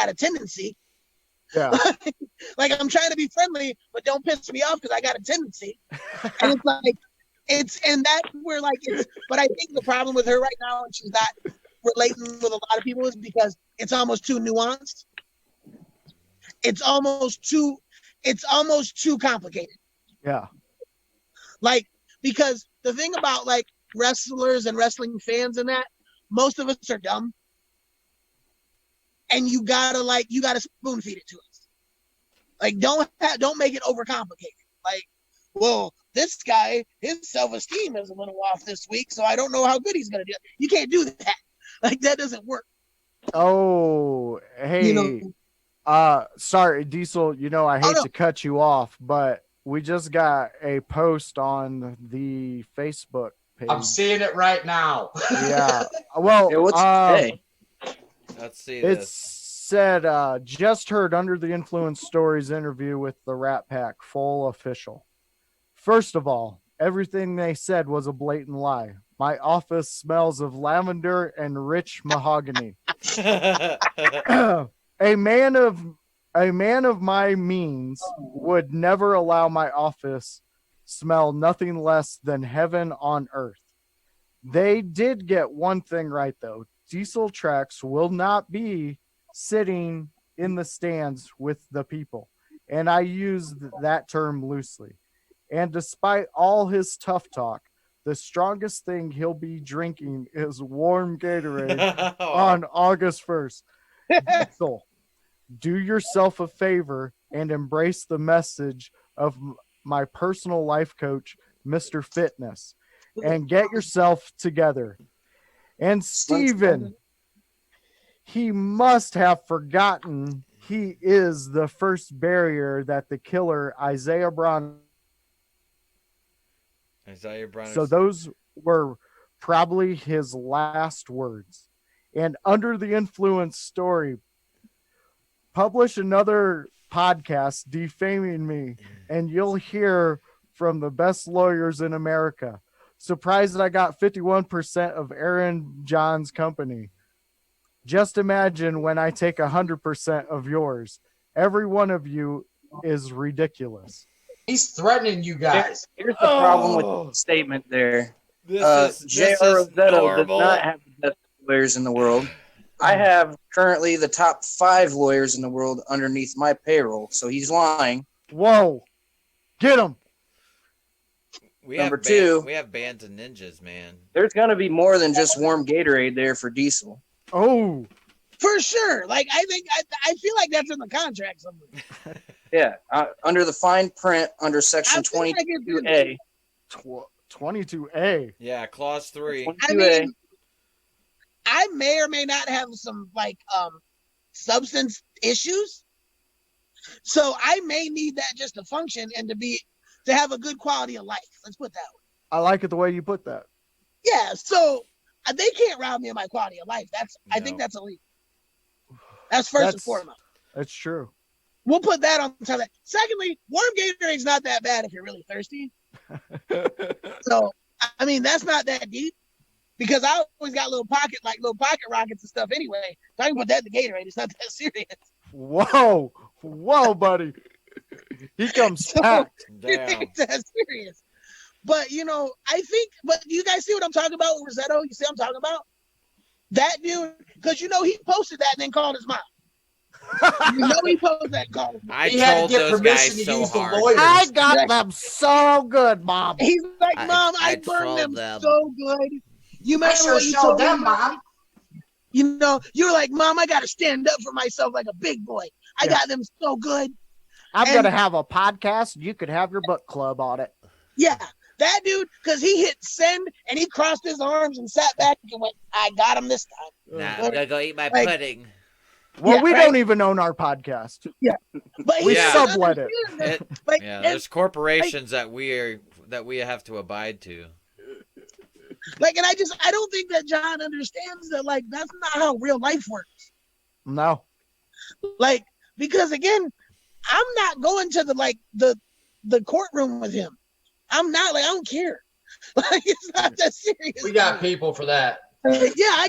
a tendency. Yeah. Like I'm trying to be friendly, but don't piss me off because I got a tendency. And it's like and that's where like but I think the problem with her right now, and she's not relating with a lot of people, is because it's almost too nuanced. It's almost too complicated. Yeah. Like, because the thing about like wrestlers and wrestling fans and that, most of us are dumb. And you gotta spoon feed it to us. Like don't make it overcomplicated. Like, well, this guy, his self-esteem is a little off this week, so I don't know how good he's gonna do. You can't do that. Like that doesn't work. Oh, hey, sorry, Diesel. You know I hate to cut you off, but we just got a post on the Facebook page. I'm seeing it right now. Yeah. Well, let's see. It said, just heard Under the Influence Stories interview with the Rat Pack, full official. First of all, everything they said was a blatant lie. My office smells of lavender and rich mahogany. A man of my means would never allow my office smell nothing less than heaven on earth. They did get one thing right though. Diesel Tracks will not be sitting in the stands with the people. And I use that term loosely. And despite all his tough talk, the strongest thing he'll be drinking is warm Gatorade on August 1st. Diesel, do yourself a favor and embrace the message of my personal life coach, Mr. Fitness, and get yourself together. And Steven, he must have forgotten he is the first barrier that the killer Isaiah Bronner. So those were probably his last words. And Under the Influence story, publish another podcast defaming me, and you'll hear from the best lawyers in America. Surprised that I got 51% of Aaron John's company. Just imagine when I take 100% of yours. Every one of you is ridiculous. He's threatening you guys. Here's the problem with the statement there. This J.R. is Rosetto does normal. not have the best lawyers in the world. I have currently the top 5 lawyers in the world underneath my payroll, so he's lying. Whoa. Get him. Number 2, we have bands of ninjas, man. there's going to be more than just warm Gatorade there for Diesel. Oh. For sure. Like, I feel like that's in the contract somewhere. Yeah, under the fine print under section I feel like it's 22A. 22A. Yeah, clause 3. 22A. I mean, I may or may not have some like substance issues, so I may need that just to function and to have a good quality of life. Let's put it that way. I like it the way you put that. Yeah, so they can't rob me of my quality of life. I think No. that's illegal. That's first and foremost. That's true. We'll put that on top of that. Secondly, warm Gatorade's not that bad if you're really thirsty. So, I mean, that's not that deep because I always got little pocket rockets and stuff anyway. So I can put that in the Gatorade. It's not that serious. Whoa. Whoa, buddy. He comes packed. Damn. It's that serious. But, but you guys see what I'm talking about with Rosetto? You see what I'm talking about? That dude, because he posted that and then called his mom. He posted that and called his mom. I He had told to get those permission guys to so use the hard. lawyers. I got them so good, Mom. He's like, Mom, I I burned them trolled them. so good. You I remember sure what you showed told them, me? Mom. You were like, Mom, I got to stand up for myself like a big boy. I got them so good. I'm And- going to have a podcast. You could have your book club on it. Yeah, that dude, because he hit send and he crossed his arms and sat back and went, I got him this time. Nah, I'm gonna go eat my Like- pudding. Well, Yeah, we right? don't even own our podcast. But he We Yeah. doesn't sublet it. understand that. It- Like, Yeah, and, there's corporations that we have to abide to. and I don't think that John understands that, like, that's not how real life works. No. Like, because again, I'm not going to the courtroom with him. I'm not, like, I don't care. Like, it's not that serious. We got people for that. Yeah,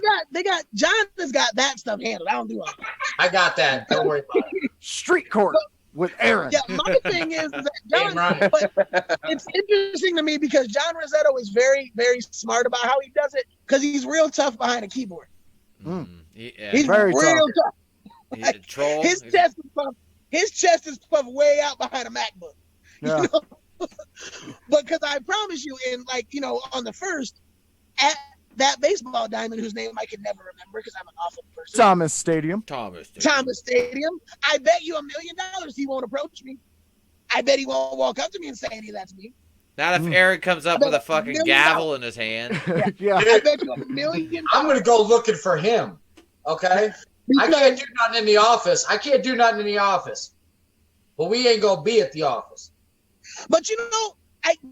John has got that stuff handled. I don't do all that. I got that. Don't worry about it. Street court with Aaron. Yeah, my thing is that John, Damn right. but it's interesting to me because John Rosetto is very, very smart about how he does it because he's real tough behind a keyboard. Mm. Yeah. He's Very real tough. He- troll. His chest is puffed way out behind a MacBook. Yeah. You know? Because I promise you, on the first, at that baseball diamond whose name I can never remember because I'm an awful person. Thomas Stadium. Thomas. dude. Thomas Stadium. I bet you $1 million he won't approach me. I bet he won't walk up to me and say any of that's me. Not if Aaron comes up with a fucking gavel in his hand. Yeah. I bet you $1 million. I'm going to go looking for him. Okay? I can't do nothing in the office. But we ain't going to be at the office. But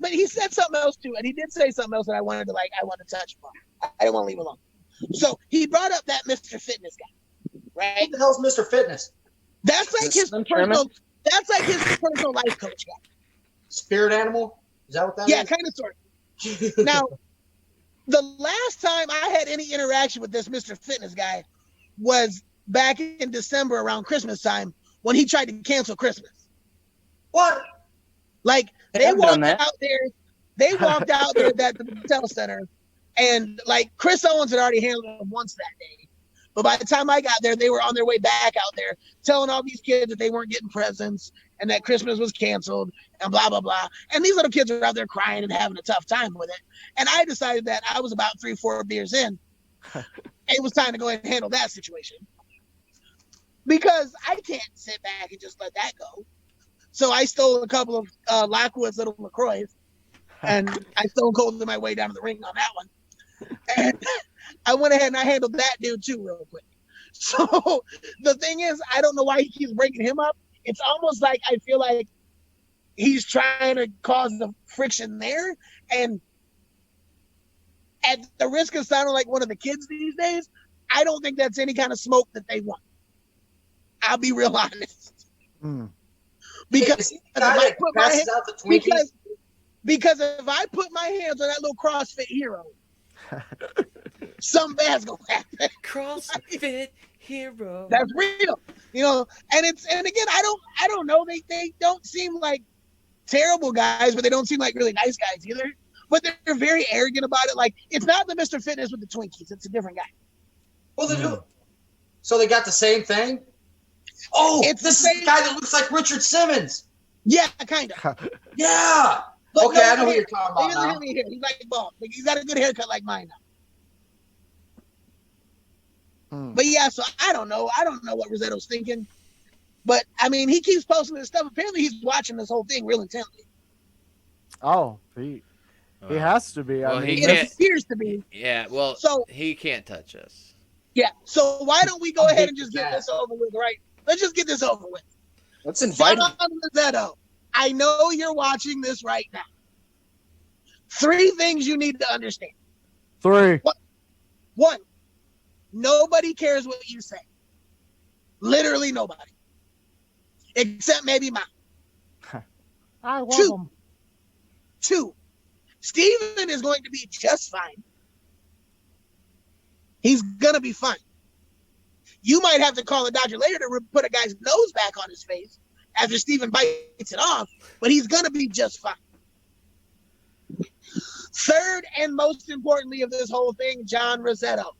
but he said something else too, and he did say something else that I wanted to touch upon. I didn't want to leave alone. So he brought up that Mr. Fitness guy, right? Who the hell's Mr. Fitness? That's like his personal. That's like his personal life coach guy. Spirit animal? Is that what that is? Yeah, kind of sort of. Now, the last time I had any interaction with this Mr. Fitness guy was back in December around Christmas time when he tried to cancel Christmas. What? Like They walked out there at the hotel center, and like Chris Owens had already handled it once that day. But by the time I got there, they were on their way back out there, telling all these kids that they weren't getting presents and that Christmas was canceled and blah blah blah. And these little kids are out there crying and having a tough time with it. And I decided that I was about 3-4 beers in. It was time to go ahead and handle that situation because I can't sit back and just let that go. So I stole a couple of Lockwood's little LaCroix, and I stole cold my way down to the ring on that one. And I went ahead and I handled that dude too real quick. So the thing is, I don't know why he keeps breaking him up. It's almost like I feel like he's trying to cause the friction there. And at the risk of sounding like one of the kids these days, I don't think that's any kind of smoke that they want. I'll be real honest. Mm. Because Is he if the guy I that put my passes out the Twinkies? because if I put my hands on that little CrossFit hero, something bad's gonna happen. CrossFit hero. That's real. And again, I don't know. They don't seem like terrible guys, but they don't seem like really nice guys either. But they're very arrogant about it. Like, it's not the Mr. Fitness with the Twinkies. It's a different guy. Well, they do. So they got the same thing? Oh, this is the guy that looks like Richard Simmons. Yeah, kind of. Yeah. But okay, I know who you're talking about he doesn't now. have any hair. He's like bald. Like, he's got a good haircut like mine now. But yeah, so I don't know. I don't know what Rosetto's thinking. But I mean, he keeps posting this stuff. Apparently, he's watching this whole thing real intently. Oh, he has to be. Well, I mean, it appears to be. Yeah, well, so he can't touch us. Yeah. So why don't we go ahead and just get this over with, right? Let's just get this over with. Let's invite him. John Rosetto, I know you're watching this right now. 3 things you need to understand. 3. 1, nobody cares what you say. Literally nobody. Except maybe mine. I love him. 2, Steven is going to be just fine. He's going to be fine. You might have to call a doctor later to put a guy's nose back on his face after Steven bites it off, but he's going to be just fine. 3rd, and most importantly of this whole thing, John Rosetto.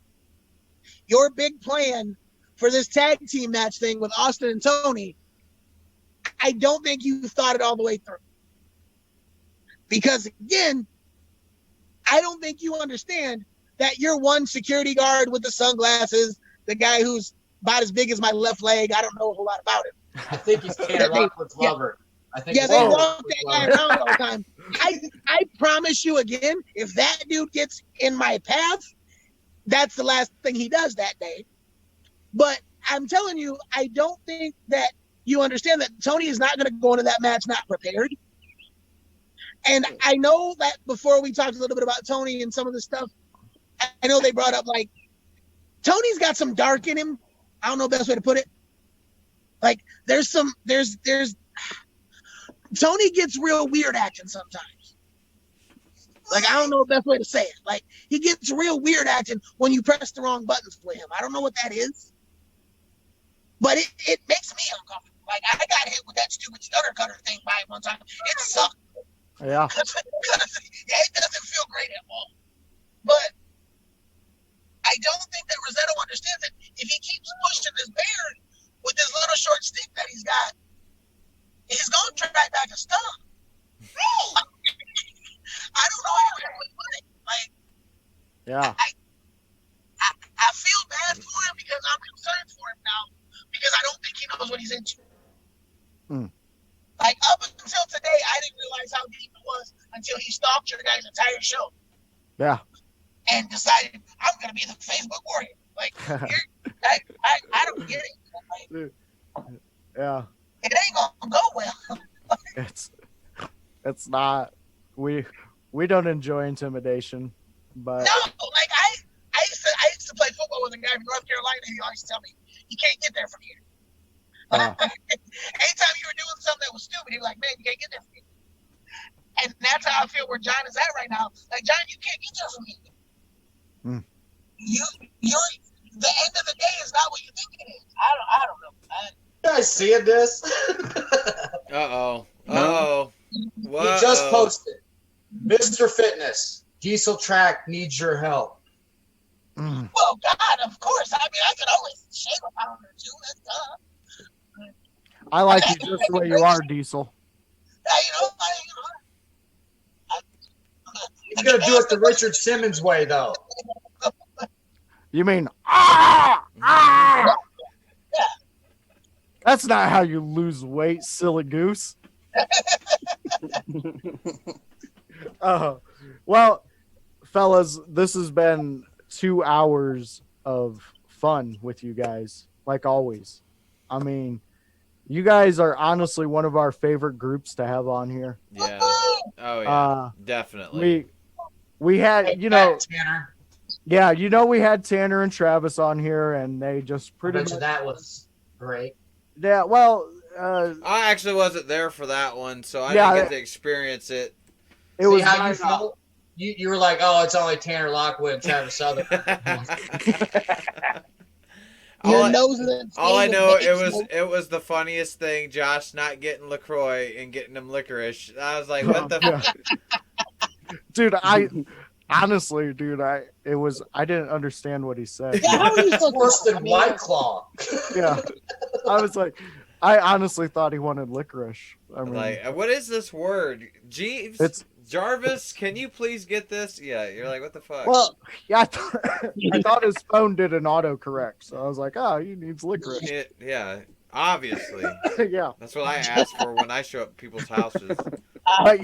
Your big plan for this tag team match thing with Austin and Tony, I don't think you thought it all the way through. Because, again, I don't think you understand that you're one security guard with the sunglasses, the guy who's about as big as my left leg. I don't know a whole lot about him. I think he's Tanner Rockwood's lover. I think they walk that guy around all the time. I promise you again, if that dude gets in my path, that's the last thing he does that day. But I'm telling you, I don't think that you understand that Tony is not going to go into that match not prepared. And I know that before we talked a little bit about Tony and some of the stuff, I know they brought up, like, Tony's got some dark in him. I don't know the best way to put it. Like, there's Tony gets real weird acting sometimes. Like, I don't know the best way to say it. Like, he gets real weird acting when you press the wrong buttons for him. I don't know what that is. But it makes me uncomfortable. Like, I got hit with that stupid stutter cutter thing by one time. It sucked. Yeah. It doesn't feel great at all. But I don't think that Rosetto understands that if he keeps pushing this bear with this little short stick that he's got, he's going to try back a stump. I don't know how to put it. Like, yeah. I feel bad for him because I'm concerned for him now because I don't think he knows what he's into. Like, up until today, I didn't realize how deep it was until he stalked your guys' entire show. Yeah. And decided, I'm going to be the Facebook warrior. Like, I don't get it. Like, yeah. It ain't going to go well. It's not. We don't enjoy intimidation, but no, like I used to play football with a guy from North Carolina. He always tell me, you can't get there from here. Anytime you were doing something that was stupid, he was like, man, you can't get there from here. And that's how I feel where John is at right now. Like, John, you can't get there from here. You're the end of the day is not what you think it is. I don't know. You guys seeing this? Uh-oh. Uh-oh. He just posted, Mr. Fitness, Diesel Track needs your help. Well, God, of course. I mean, I could always shave a pound or two. That's I like you just the way you are, Diesel. He's going to do it the Richard Simmons way, though. You mean, ah! That's not how you lose weight, silly goose. Well, fellas, this has been 2 hours of fun with you guys, like always. I mean, you guys are honestly one of our favorite groups to have on here. Yeah. Oh, yeah. Definitely. We had, Tanner. Yeah, we had Tanner and Travis on here, and they just pretty much. That was great. Yeah, well, I actually wasn't there for that one, so I Yeah, didn't get to experience it. it See was how my, you felt? You were like, oh, it's only Tanner Lockwood and Travis Southern. Your all, I, nose is all I stained with know vape smoke. it was the funniest thing. Josh not getting Lacroix and getting him licorice. I was like, what the? yeah. Dude, I honestly, dude, I didn't understand what he said. Yeah, how are you It's supposed worse to? I than mean, White Claw. Yeah, I was like, I honestly thought he wanted licorice. I mean, Like, what is this word? Jeeves? It's- Jarvis, can you please get this? Yeah, you're like, what the fuck? well, yeah, I thought his phone did an autocorrect, so I was like, oh, he needs licorice. Yeah, obviously. Yeah, That's what I ask for when I show up at people's houses. uh,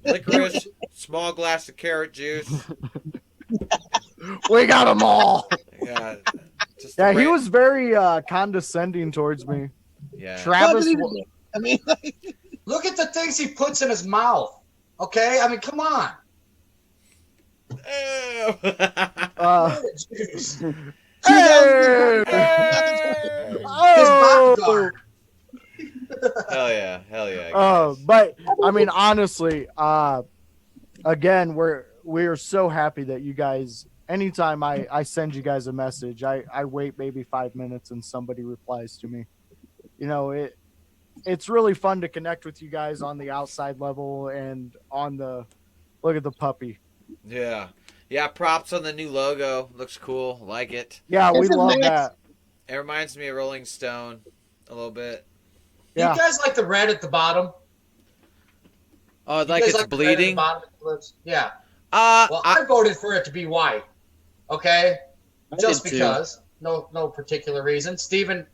Licorice, small glass of carrot juice. we got them all. Yeah. Just Yeah, the he ra- was very condescending towards me. Yeah. Travis, I mean, Look at the things he puts in his mouth. Okay? I mean, come on. Ew. Juice. hey! His Oh! bodyguard. Hell yeah. Hell yeah. guys. But I mean, honestly, again, we're so happy that you guys. Anytime I send you guys a message, I wait maybe 5 minutes and somebody replies to me. You know, it's really fun to connect with you guys on the outside level and on the look at the puppy. Yeah. Yeah, props on the new logo. Looks cool. Like it. Yeah, we It's a love mix. that. It reminds me of Rolling Stone a little bit. Yeah. You guys like the red at the bottom? Oh, You like guys it's the red at the bleeding? bottom of the lips? Yeah. Uh, Well, I, I voted for it to be white. Okay? I Just did too. because. No particular reason. Steven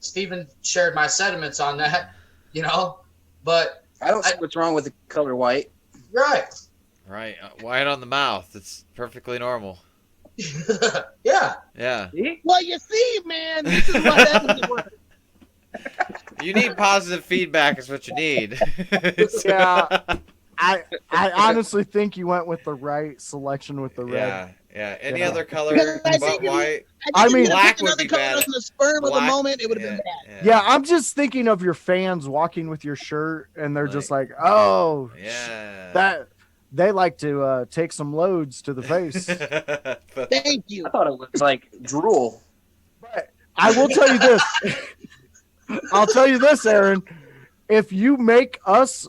shared my sentiments on that, you know. But I don't see what's wrong with the color white. you're right. right. White on the mouth. It's perfectly normal. Yeah. Yeah. well, you see, man, this is what happens. You need positive feedback is what you need. Yeah. I honestly think you went with the right selection with the red. Yeah. Yeah. Any Yeah. other color Because I but think if- white? I mean, black another would be color bad. on the sperm of the Black- moment, it would have yeah, been bad. Yeah, I'm just thinking of your fans walking with your shirt, and they're just like, "Oh, Yeah. that they like to take some loads to the face." Thank you. I thought it was like drool. But I will tell you this. I'll tell you this, Aaron. If you make us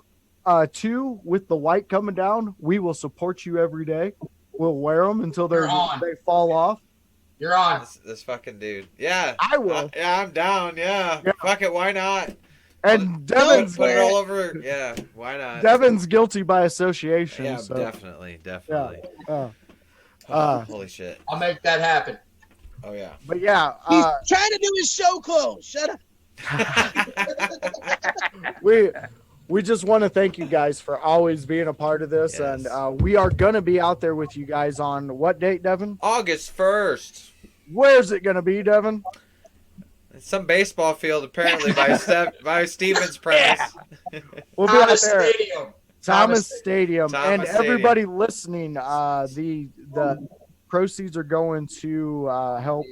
two with the white coming down, we will support you every day. We'll wear them until You're on. they fall off. You're on. this fucking dude. Yeah. I will. Yeah, I'm down. Yeah. Yeah. Fuck it. Why not? And Put it all over. Yeah. Why not? Devin's guilty by association. Yeah, so, definitely. Holy shit. I'll make that happen. Oh, yeah. But yeah, He's trying to do his show clothes. Shut up. we just want to thank you guys for always being a part of this, Yes. and we are gonna be out there with you guys on what date, Devin? August 1st. Where's it gonna be, Devin? Some baseball field, apparently, by Steven's premise. We'll be out Thomas there. Stadium. Thomas Stadium. Thomas And Stadium. everybody listening, the proceeds are going to help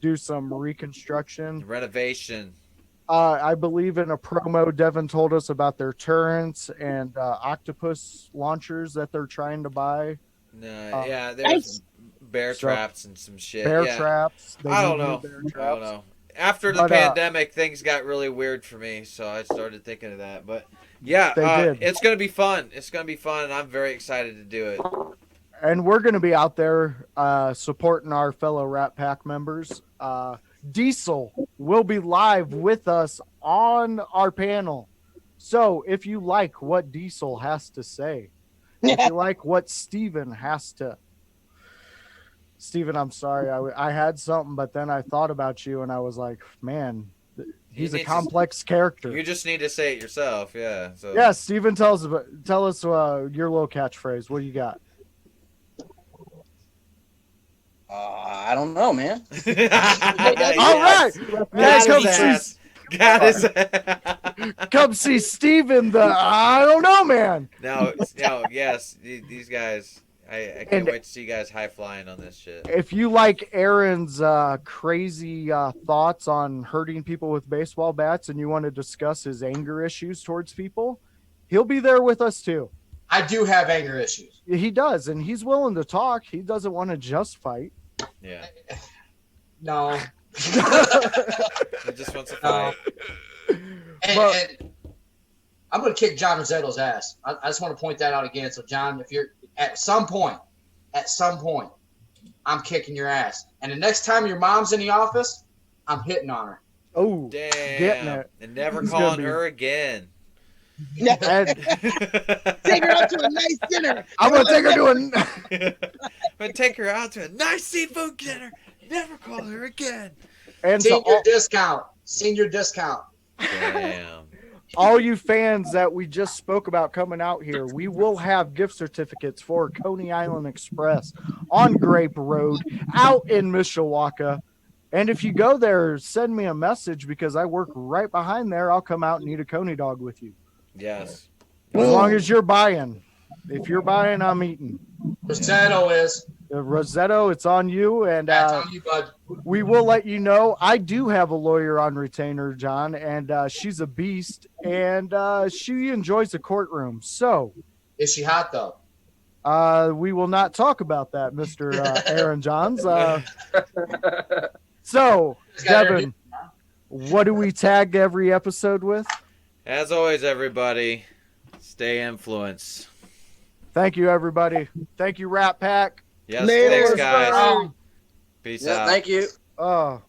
do some reconstruction. Renovation. I believe in a promo, Devin told us about their turrets and octopus launchers that they're trying to buy. No, yeah, there's bear so- traps and some shit. Bear yeah. traps. They I don't need new know. bear I don't traps. know. After the But, pandemic, things got really weird for me, so I started thinking of that. But yeah, They did. it's gonna be fun. It's gonna be fun, and I'm very excited to do it. And we're going to be out there supporting our fellow Rat Pack members. Diesel will be live with us on our panel. So if you like what Diesel has to say, if you like what Steven has to. Steven, I'm sorry. I had something, but then I thought about you and I was like, man, he's a need to- complex character. You just need to say it yourself, yeah. So Yeah, Steven, tell us your little catchphrase. What do you got? I don't know, man. All Yes. right. Got Come his see, ass. Got his ass. come see Steven, the I don't know, man. No, yes, these guys. I can't And- wait to see you guys high flying on this shit. If you like Aaron's crazy thoughts on hurting people with baseball bats and you want to discuss his anger issues towards people, he'll be there with us too. I do have anger issues. He does, and he's willing to talk. He doesn't want to just fight. Yeah. No. He just wants to No. fight. And I'm going to kick John Rossetto's ass. I just want to point that out again. So, John, if you're at some point, I'm kicking your ass. And the next time your mom's in the office, I'm hitting on her. Oh, Damn. getting it. And never He's calling gonna be- her again. And Take her out to a nice dinner. I'm gonna take her to a. I'm gonna take her out to a nice seafood dinner. Never call her again. And to Senior discount. Senior discount. Damn. all you fans that we just spoke about coming out here, we will have gift certificates for Coney Island Express on Grape Road out in Mishawaka. And if you go there, send me a message because I work right behind there. I'll come out and eat a Coney dog with you. Yes. As long as you're buying. If you're buying, I'm eating. Rossetto is. Rosetto, it's on you. And That's on you, bud. we will let you know. I do have a lawyer on retainer, John, and she's a beast, and she enjoys the courtroom. So Is she hot, though? we will not talk about that, Mr. Aaron Johns. So, Devin, what do we tag every episode with? As always, everybody, stay influenced. Thank you, everybody. Thank you, Rat Pack. Yes, Later, thanks, guys. sir. Peace Yeah, out. thank you. Oh.